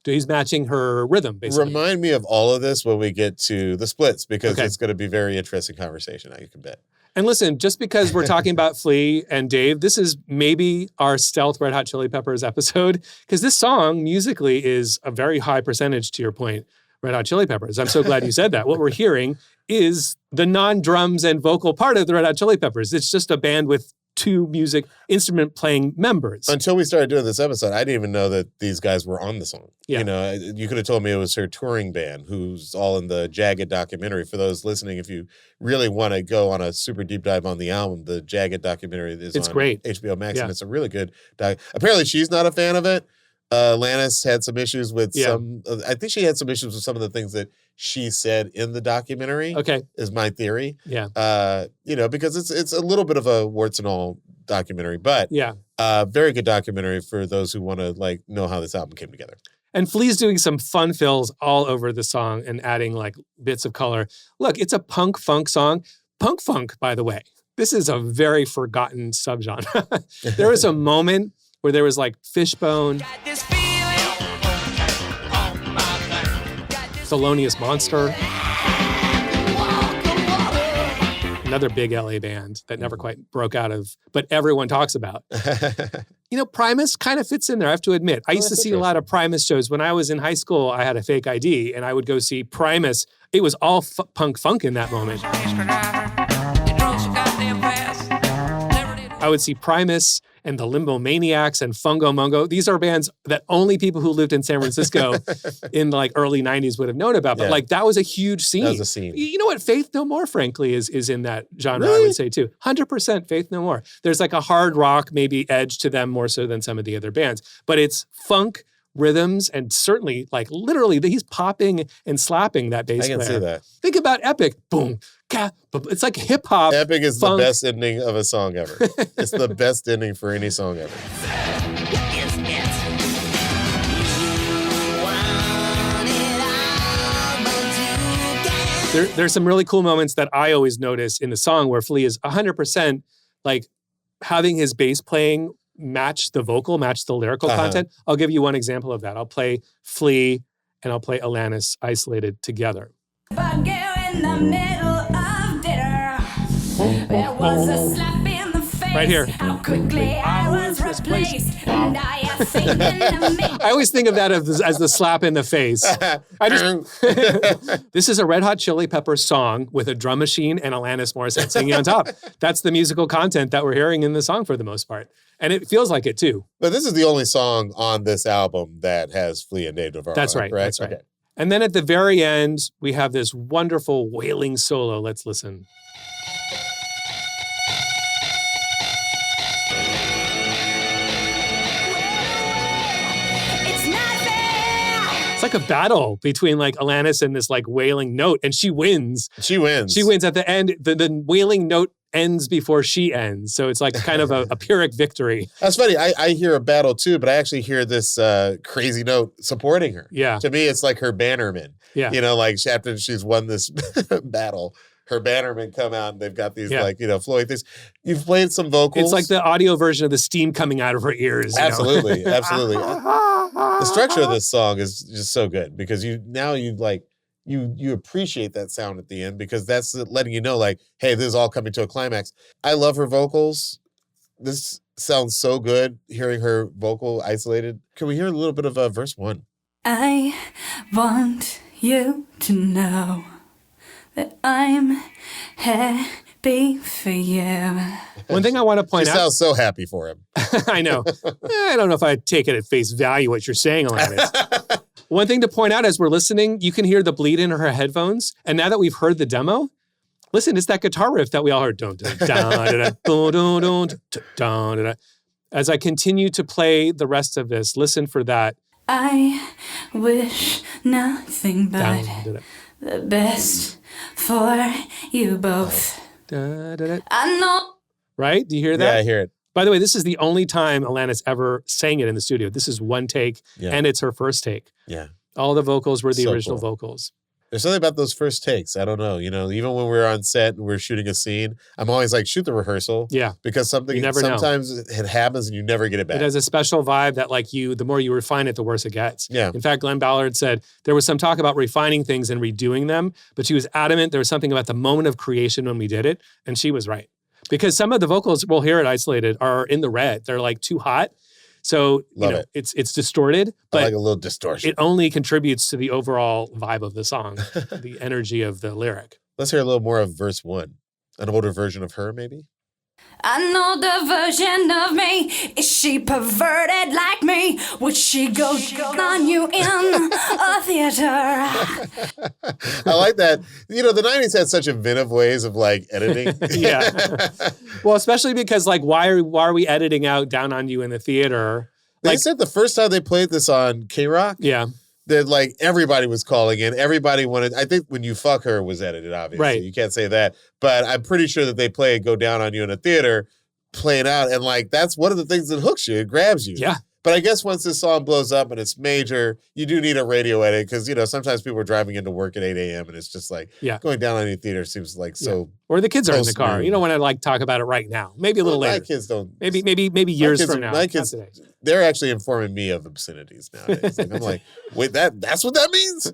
He's matching her rhythm, basically. Remind me of all of this when we get to the splits, because it's going to be very interesting conversation, you can bet. And listen, just because we're talking about Flea and Dave, this is maybe our stealth Red Hot Chili Peppers episode, because this song musically is a very high percentage, to your point, Red Hot Chili Peppers. I'm so glad you said that. What we're hearing is the non-drums and vocal part of the Red Hot Chili Peppers. It's just a band with 2 music instrument playing members. Until we started doing this episode, I didn't even know that these guys were on the song. Yeah. You know, you could have told me it was her touring band, who's all in the Jagged documentary. For those listening, if you really want to go on a super deep dive on the album, the Jagged documentary is on great. HBO Max, and it's a really good Apparently, she's not a fan of it. Alanis had some issues with I think she had some issues with some of the things that she said in the documentary. Okay. Is my theory. Yeah. Because it's a little bit of a warts and all documentary, but very good documentary for those who want to like know how this album came together. And Flea's doing some fun fills all over the song and adding like bits of color. Look, it's a punk funk song. Punk funk, by the way. This is a very forgotten subgenre. There was a moment where there was like Fishbone, Thelonious Monster, another big LA band that never quite broke out of, but everyone talks about. Primus kind of fits in there, I have to admit. I used to see a lot of Primus shows. When I was in high school, I had a fake ID, and I would go see Primus. It was all punk funk in that moment. I would see Primus and the Limbo Maniacs and Fungo Mungo. These are bands that only people who lived in San Francisco in the like early 90s would have known about. But like that was a huge scene. That was a scene. You know what? Faith No More, frankly, is in that genre, really? I would say too. 100% Faith No More. There's like a hard rock maybe edge to them more so than some of the other bands. But it's funk, rhythms, and certainly like literally he's popping and slapping that bass player. I can see that. Think about Epic. Boom. It's like hip hop. Epic is funk. the best ending of a song ever. It's the best ending for any song ever. There's some really cool moments that I always notice in the song where Flea is 100% like having his bass playing match the vocal, match the lyrical content. I'll give you one example of that. I'll play Flea and I'll play Alanis isolated together. Bug in the middle of dinner. There was a slap in the face. Right here. How quickly I was replaced. And I have seen in the I always think of that as the slap in the face. This is a Red Hot Chili Peppers song with a drum machine and Alanis Morissette singing on top. That's the musical content that we're hearing in the song for the most part. And it feels like it too. But this is the only song on this album that has Flea and Dave Navarro. That's right. That's right. Okay. And then at the very end, we have this wonderful wailing solo. Let's listen. It's like a battle between like Alanis and this like wailing note, and she wins. She wins at the end. The wailing note ends before she ends. So it's like kind of a Pyrrhic victory. That's funny. I hear a battle too, but I actually hear this crazy note supporting her. Yeah. To me, it's like her bannerman. Yeah. You know, like after she's won this battle, her bannermen come out and they've got these flowing things. You've played some vocals. It's like the audio version of the steam coming out of her ears. Absolutely. Absolutely. The structure of this song is just so good because you appreciate that sound at the end because that's letting you know like, hey, this is all coming to a climax. I love her vocals. This sounds so good hearing her vocal isolated. Can we hear a little bit of verse 1? I want you to know that I'm happy for you. One thing I want to point out. She sounds so happy for him. I know. I don't know if I'd take it at face value what you're saying, Alanis. One thing to point out as we're listening, you can hear the bleed in her headphones. And now that we've heard the demo, listen, it's that guitar riff that we all heard. As I continue to play the rest of this, listen for that. I wish nothing but the best for you both. I know. Right? Do you hear that? Yeah, I hear it. By the way, this is the only time Alanis ever sang it in the studio. This is one take, and it's her first take. Yeah. All the vocals were the So original cool. vocals. There's something about those first takes. I don't know. You know, even when we're on set and we're shooting a scene, I'm always like, shoot the rehearsal. Yeah. Because You never know. sometimes it happens and you never get it back. It has a special vibe that like the more you refine it, the worse it gets. Yeah. In fact, Glenn Ballard said there was some talk about refining things and redoing them, but she was adamant there was something about the moment of creation when we did it, and she was right. Because some of the vocals, we'll hear it isolated, are in the red. They're like too hot. So, it's distorted, but I like a little distortion. it only contributes to the overall vibe of the song, the energy of the lyric. Let's hear a little more of verse 1. An older version of her, maybe? I know the version of me. Is she perverted like me? Would she go on you in a theater? I like that. You know, the 90s had such inventive ways of like editing. Yeah. Well, especially because like, why are we editing out Down on You in the theater? They said the first time they played this on K-Rock, yeah, that like everybody was calling in. Everybody wanted, I think When You Fuck Her was edited, obviously. Right. You can't say that. But I'm pretty sure that they play Go Down on You in a theater, playing out. And like, that's one of the things that hooks you. It grabs you. Yeah. But I guess once this song blows up and it's major, you do need a radio edit because, you know, sometimes people are driving into work at 8 a.m. and it's just like going down on your theater seems like so. Or the kids are in the car. smooth. You don't want to like talk about it right now. Maybe a little later. My kids don't. Maybe years kids from are- now. My Not kids, today. they're actually informing me of obscenities nowadays. Like, I'm like, wait, that's what that means?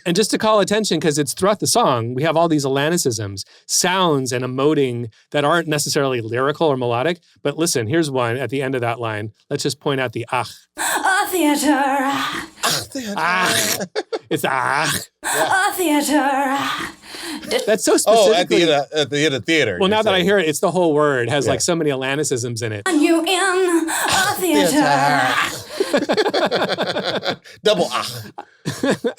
And just to call attention, because it's throughout the song, we have all these Alanisms, sounds and emoting that aren't necessarily lyrical or melodic. But listen, here's one at the end of that line. Let's just point out the ah. A theater. Ah. It's ah. A theater. That's so Oh, specifically. at the end of theater. Well, you're now that I saying. hear it, it's the whole word. It has like so many Alanisms in it. On you in a theater. Double ah.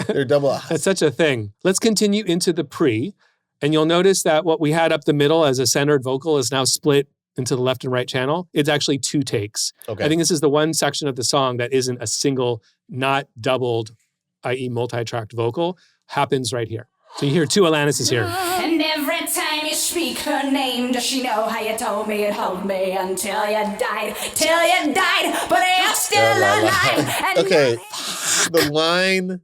They're double ah. That's such a thing. Let's continue into the pre, and you'll notice that what we had up the middle as a centered vocal is now split into the left and right channel. It's actually 2 takes. Okay. I think this is the one section of the song that isn't a single, not doubled, i.e. multi-tracked vocal, happens right here. So you hear 2 Alanises here. And every time you speak her name, does she know how you told me you'd hold me until you died? Till you died, but you're still alive. And Okay, the line,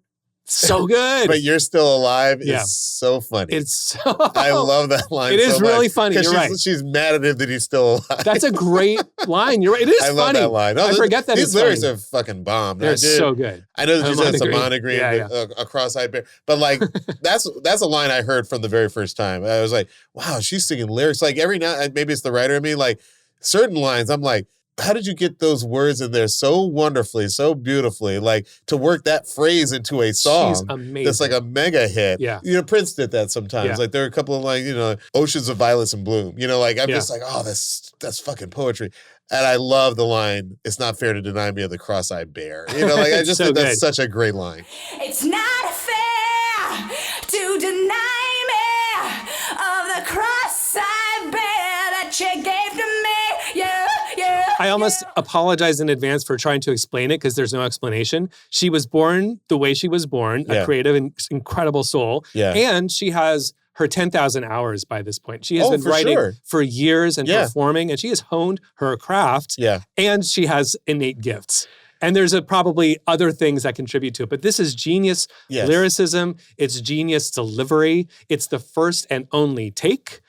So good. but you're still alive Yeah. is so funny. It's so... I love that line. It is so really much, funny. 'cause You're she's, right. She's mad at him that he's still alive. That's a great line. You're right. It is I funny. love that line. I forget that these it's lyrics funny. are fucking bomb. They're so good. I know that you said it's a Monogram. monogram, Yeah, a cross-eyed bear, but like that's a line I heard from the very first time. I was like, wow, she's singing lyrics. Like every now, maybe it's the writer in me. Like certain lines, I'm like, how did you get those words in there so wonderfully, so beautifully? Like to work that phrase into a song. She's amazing. That's like a mega hit. Yeah. You know, Prince did that sometimes. Yeah. Like there are a couple of like, you know, Oceans of Violets in Bloom. You know, like I'm Yeah. just like, oh, that's fucking poetry. And I love the line, it's not fair to deny me of the cross-eyed bear. You know, like I It's just so think that's good. such a great line. it's not fair to deny me of the cross-eyed bear that you gave to me. Yeah. I almost apologize in advance for trying to explain it because there's no explanation. She was born the way she was born, Yeah. a creative and incredible soul. Yeah. And she has her 10,000 hours by this point. She has Oh, been for writing sure. for years and Yeah. performing, and she has honed her craft. Yeah. And she has innate gifts. And there's probably other things that contribute to it. But this is genius Yes. lyricism. It's genius delivery. It's the first and only take.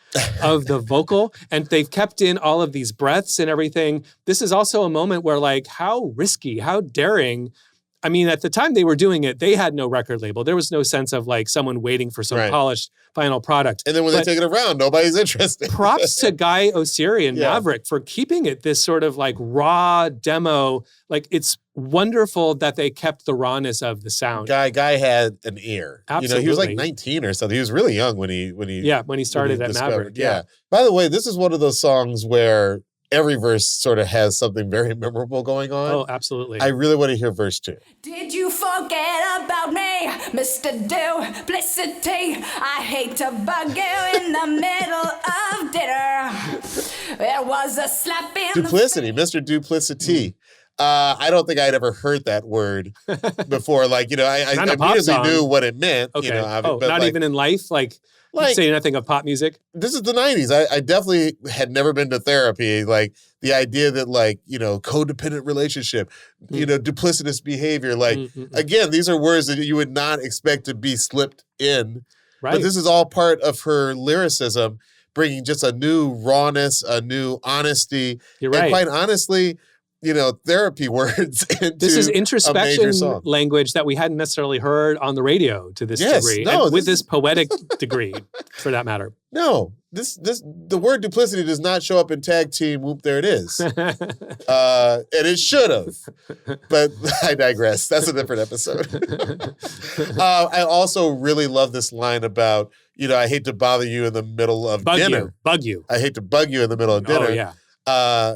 of the vocal. And they've kept in all of these breaths and everything. This is also a moment where like, how risky, how daring. I mean, at the time they were doing it, they had no record label. There was no sense of like someone waiting for some polished final product. And then when they take it around, nobody's interested. Props to Guy Oseary and Maverick for keeping it this sort of like raw demo. Like it's wonderful that they kept the rawness of the sound. Guy had an ear. Absolutely. He was like 19 or something. He was really young when he started at Maverick. Yeah. By the way, this is one of those songs where every verse sort of has something very memorable going on. Oh, absolutely. I really want to hear verse 2. Did you forget about me, Mr. Duplicity? I hate to bug you in the middle of dinner. There was a slap in Duplicity, Mr. Duplicity. I don't think I'd ever heard that word before. Like, I immediately knew what it meant. Okay. But not like, even in life? Like say nothing of pop music? This is the 90s. I definitely had never been to therapy. Like the idea that like, codependent relationship, duplicitous behavior. Like, again, these are words that you would not expect to be slipped in. Right. But this is all part of her lyricism, bringing just a new rawness, a new honesty. You're right. And quite honestly, therapy words into this is a introspection major song. Language that we hadn't necessarily heard on the radio to this degree. No, and with this poetic degree, for that matter. No, the word duplicity does not show up in Tag Team Whoop There It Is. And it should have. But I digress. That's a different episode. I also really love this line about, I hate to bother you in the middle of dinner. Bug you. I hate to bug you in the middle of dinner. Oh, yeah.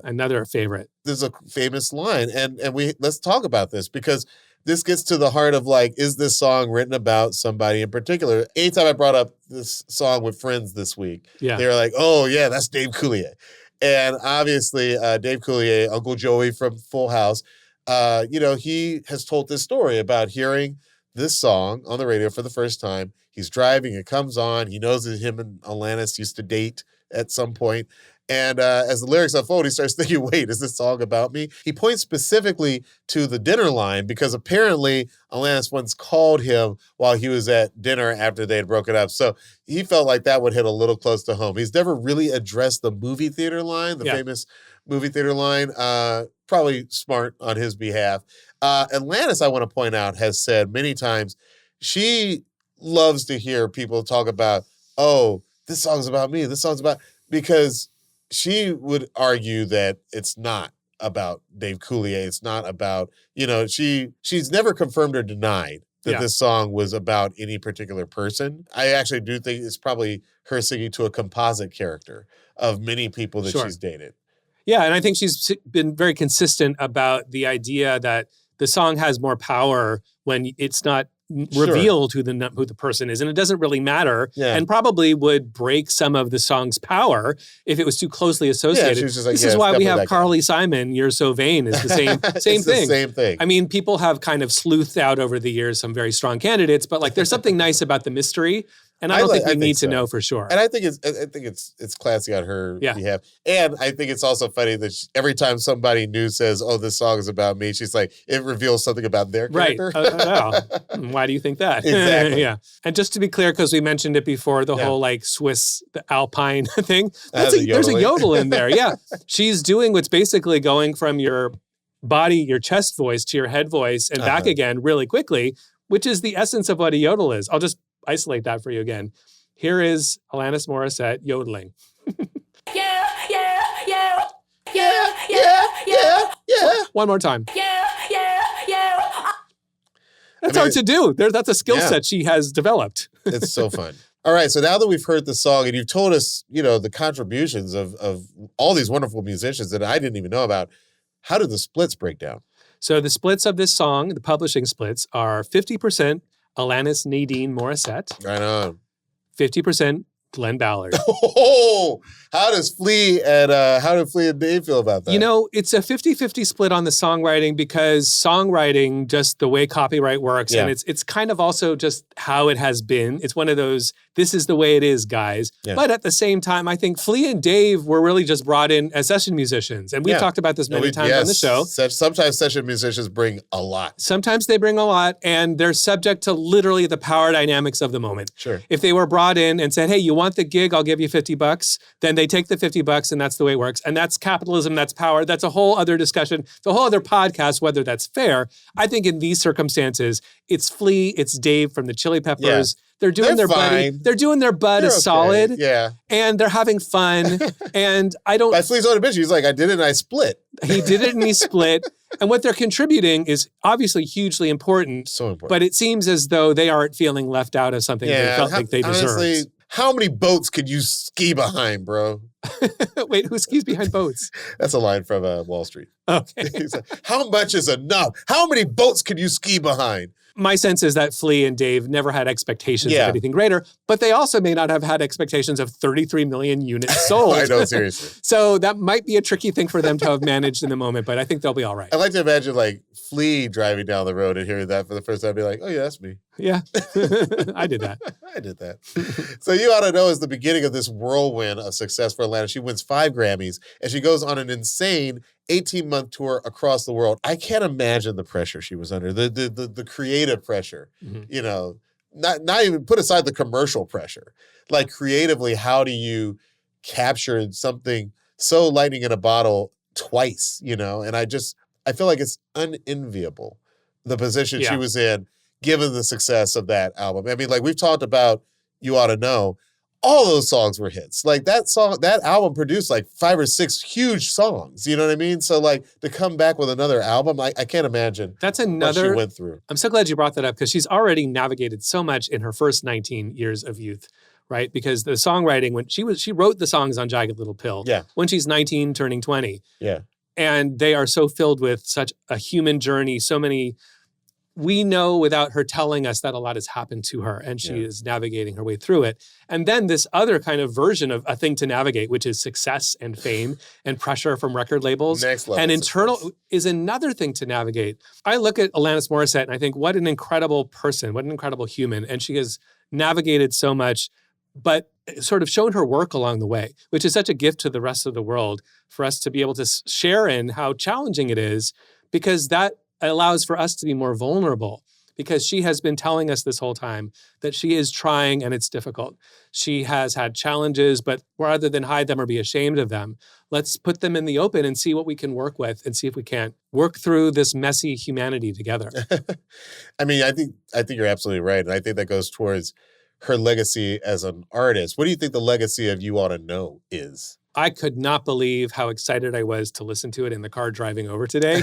Another favorite. There's a famous line, and let's talk about this because this gets to the heart of like, is this song written about somebody in particular? Anytime I brought up this song with friends this week, they were like, "Oh yeah, that's Dave Coulier," and obviously Dave Coulier, Uncle Joey from Full House, he has told this story about hearing this song on the radio for the first time. He's driving, it comes on. He knows that him and Alanis used to date at some point. And as the lyrics unfold, he starts thinking, wait, is this song about me? He points specifically to the dinner line because apparently Alanis once called him while he was at dinner after they had broken up. So he felt like that would hit a little close to home. He's never really addressed the movie theater line, the famous movie theater line. Probably smart on his behalf. Alanis, I want to point out, has said many times she loves to hear people talk about, oh, this song's about me. This song's about, because she would argue that it's not about Dave Coulier. It's not about, she's never confirmed or denied that this song was about any particular person. I actually do think it's probably her singing to a composite character of many people that she's dated. Yeah, and I think she's been very consistent about the idea that the song has more power when it's not revealed who the person is, and it doesn't really matter, and probably would break some of the song's power if it was too closely associated. Just like, this is why we have Carly Simon, You're So Vain is the same thing. The same thing. I mean, people have kind of sleuthed out over the years some very strong candidates, but like there's something nice about the mystery. And I don't think we need to know for sure. And I think it's classy on her behalf. And I think it's also funny that every time somebody new says, "Oh, this song is about me," she's like, it reveals something about their character. Right. Why do you think that? Exactly. Yeah. And just to be clear, because we mentioned it before, the whole like Swiss, the Alpine thing. There's a yodel in there. Yeah. She's doing what's basically going from your body, your chest voice to your head voice and back again really quickly, which is the essence of what a yodel is. I'll just isolate that for you again. Here is Alanis Morissette yodeling. Yeah, yeah, yeah. Yeah, yeah, yeah, yeah. One more time. Yeah, yeah, yeah. That's hard to do. That's a skill set she has developed. It's so fun. All right, so now that we've heard the song and you've told us, the contributions of all these wonderful musicians that I didn't even know about, how do the splits break down? So the splits of this song, the publishing splits, are 50% Alanis Nadine Morissette. Right on. 50% Glenn Ballard. Oh, how do Flea and Dave feel about that? It's a 50-50 split on the songwriting because songwriting, just the way copyright works, and it's kind of also just how it has been. It's one of those this is the way it is, guys. Yeah. But at the same time, I think Flea and Dave were really just brought in as session musicians. And we've talked about this many times on the show. Sometimes session musicians bring a lot. Sometimes they bring a lot, and they're subject to literally the power dynamics of the moment. Sure. If they were brought in and said, hey, you want the gig, I'll give you $50, then they take the $50, and that's the way it works. And that's capitalism, that's power. That's a whole other discussion, the whole other podcast, whether that's fair. I think in these circumstances, it's Flea, it's Dave from the Chili Peppers. Yeah. They're doing their buddy. They're doing their bud a solid. Yeah. And they're having fun. And I don't... By Flea's own admission, he's like, I did it and I split. He did it and he split. And what they're contributing is obviously hugely important. So important. But it seems as though they aren't feeling left out of something they felt like they deserved. Honestly, how many boats could you ski behind, bro? Wait, who skis behind boats? That's a line from Wall Street. Okay. He's like, how much is enough? How many boats can you ski behind? My sense is that Flea and Dave never had expectations of anything greater, but they also may not have had expectations of 33 million units sold. I know, seriously. So that might be a tricky thing for them to have managed in the moment, but I think they'll be all right. I like to imagine like Flea driving down the road and hearing that for the first time, be like, oh yeah, that's me. Yeah, I did that. I did that. So You Oughta Know is the beginning of this whirlwind of success for Alanis. She wins 5 Grammys, and she goes on an insane 18-month tour across the world. I can't imagine the pressure she was under, the creative pressure, you know, not even put aside the commercial pressure. Like creatively, how do you capture something so lightning in a bottle twice, you know? And I feel like it's unenviable, the position she was in, given the success of that album. I mean, like we've talked about You Oughta Know, all those songs were hits. Like that album produced like 5 or 6 huge songs. You know what I mean? So like to come back with another album, I can't imagine that's another what she went through. I'm so glad you brought that up because she's already navigated so much in her first 19 years of youth, right? Because the songwriting, when she wrote the songs on Jagged Little Pill when she's 19, turning 20. Yeah. And they are so filled with such a human journey, so many. We know without her telling us that a lot has happened to her and she is navigating her way through it. And then this other kind of version of a thing to navigate, which is success and fame and pressure from record labels. Next level and internal is another thing to navigate. I look at Alanis Morissette and I think, what an incredible person, what an incredible human. And she has navigated so much, but sort of shown her work along the way, which is such a gift to the rest of the world for us to be able to share in how challenging it is, because that allows for us to be more vulnerable, because she has been telling us this whole time that she is trying and it's difficult. She has had challenges, but rather than hide them or be ashamed of them, let's put them in the open and see what we can work with and see if we can't work through this messy humanity together. I mean, I think you're absolutely right. And I think that goes towards her legacy as an artist. What do you think the legacy of You Oughta Know is? I could not believe how excited I was to listen to it in the car driving over today.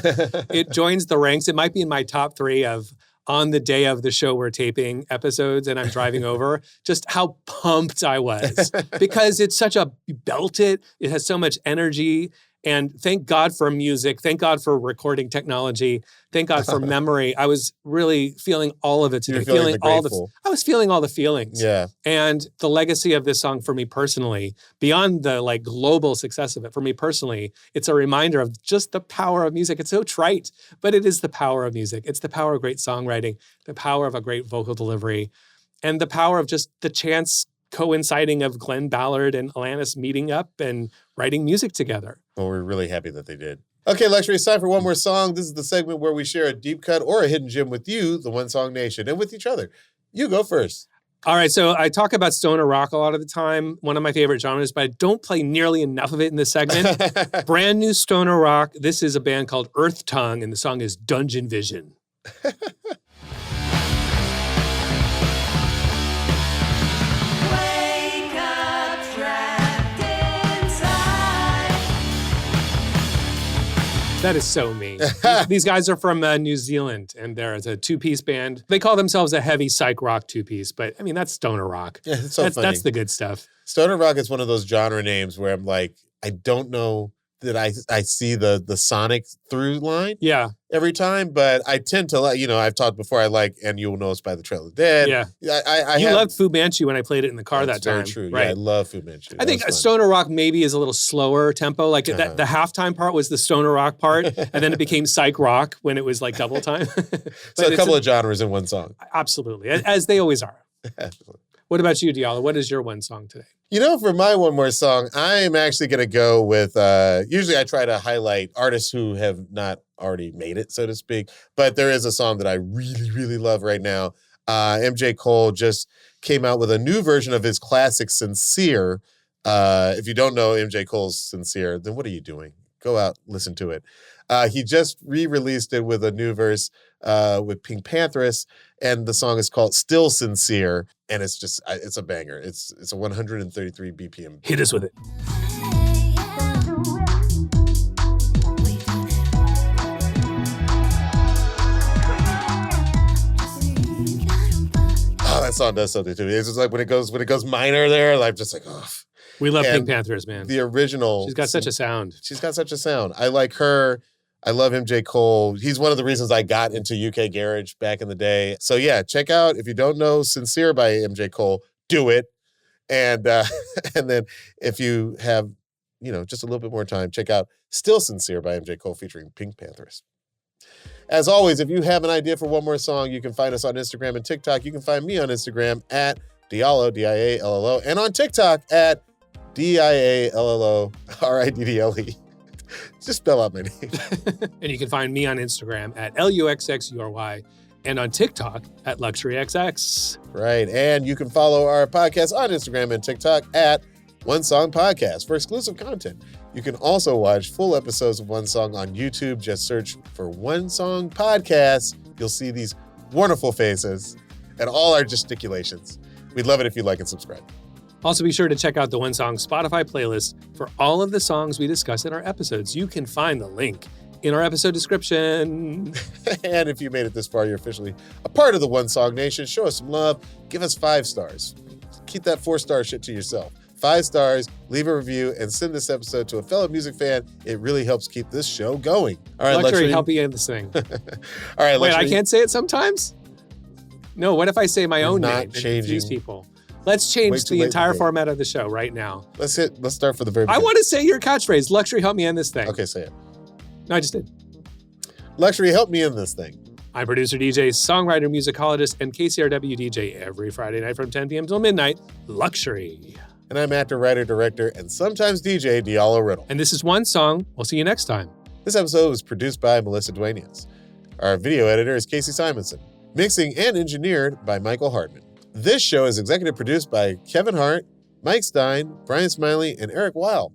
It joins the ranks. It might be in my top 3 of on the day of the show we're taping episodes and I'm driving over, just how pumped I was because it's such a belt it has so much energy. And thank God for music. Thank God for recording technology. Thank God for memory. I was really feeling all of it today. I was feeling all the feelings. Yeah. And the legacy of this song for me personally, beyond the like global success of it, for me personally, it's a reminder of just the power of music. It's so trite, but it is the power of music. It's the power of great songwriting, the power of a great vocal delivery, and the power of just the chance coinciding of Glenn Ballard and Alanis meeting up and writing music together. Well, we're really happy that they did. Okay, Luxury, it's time for one more song. This is the segment where we share a deep cut or a hidden gem with you, the One Song Nation, and with each other. You go first. All right, so I talk about stoner rock a lot of the time, one of my favorite genres, but I don't play nearly enough of it in this segment. Brand new stoner rock. This is a band called Earth Tongue, and the song is Dungeon Vision. That is so mean. These guys are from New Zealand, and they're a 2-piece band. They call themselves a heavy psych rock 2-piece, but I mean, that's stoner rock. Yeah, it's so funny. That's the good stuff. Stoner rock is one of those genre names where I'm like, I don't know that I see the sonic through line every time, but I tend to like, you know, I've talked before, I like And You'll Know Us by the Trail of Dead. Yeah. You loved Fu Manchu when I played it in the car that time. That's very true. Right? Yeah, I love Fu Manchu. I think stoner rock maybe is a little slower tempo. Like that, the halftime part was the stoner rock part, and then it became psych rock when it was like double time. So a couple of genres in one song. Absolutely, as they always are. Absolutely. What about you, Diallo? What is your one song today? You know, for my one more song, I'm actually going to go with, usually I try to highlight artists who have not already made it, so to speak. But there is a song that I really, really love right now. MJ Cole just came out with a new version of his classic Sincere. If you don't know MJ Cole's Sincere, then what are you doing? Go out, listen to it. He just re-released it with a new verse with Pink Panthers, and the song is called Still Sincere, and it's just, it's a banger. It's a 133 BPM. Hit us with it. Oh, that song does something to me. It's just like when it goes minor there, I'm just like, oh. We love Pink Panthers, man. The original. She's got such a sound. She's got such a sound. I like her. I love MJ Cole. He's one of the reasons I got into UK Garage back in the day. So yeah, check out, if you don't know Sincere by MJ Cole, do it. And and then if you have, just a little bit more time, check out Still Sincere by MJ Cole featuring Pink Panthers. As always, if you have an idea for one more song, you can find us on Instagram and TikTok. You can find me on Instagram at Diallo, Diallo, and on TikTok at DIALLORIDDLE. Just spell out my name. And you can find me on Instagram at LUXXURY and on TikTok at LuxuryXX. Right. And you can follow our podcast on Instagram and TikTok at One Song Podcast for exclusive content. You can also watch full episodes of One Song on YouTube. Just search for One Song Podcast. You'll see these wonderful faces and all our gesticulations. We'd love it if you like and subscribe. Also, be sure to check out the One Song Spotify playlist for all of the songs we discuss in our episodes. You can find the link in our episode description. And if you made it this far, you're officially a part of the One Song Nation. Show us some love. Give us 5 stars. Keep that 4-star shit to yourself. 5 stars, leave a review, and send this episode to a fellow music fan. It really helps keep this show going. All right, Luxury, help you end this thing. All right, Wait, Luxury. I can't say it sometimes? No, what if I say my own name and changing. confuse people? Let's change the entire format of the show right now. Let's start for the very beginning. I want to say your catchphrase. Luxury, help me end this thing. Okay, say it. No, I just did. Luxury, help me end this thing. I'm producer, DJ, songwriter, musicologist, and KCRW DJ every Friday night from 10 p.m. till midnight, Luxury. And I'm actor, writer, director, and sometimes DJ Diallo Riddle. And this is One Song. We'll see you next time. This episode was produced by Melissa Duenas. Our video editor is Casey Simonson. Mixing and engineered by Michael Hardman. This show is executive produced by Kevin Hart, Mike Stein, Brian Smiley, and Eric Weil.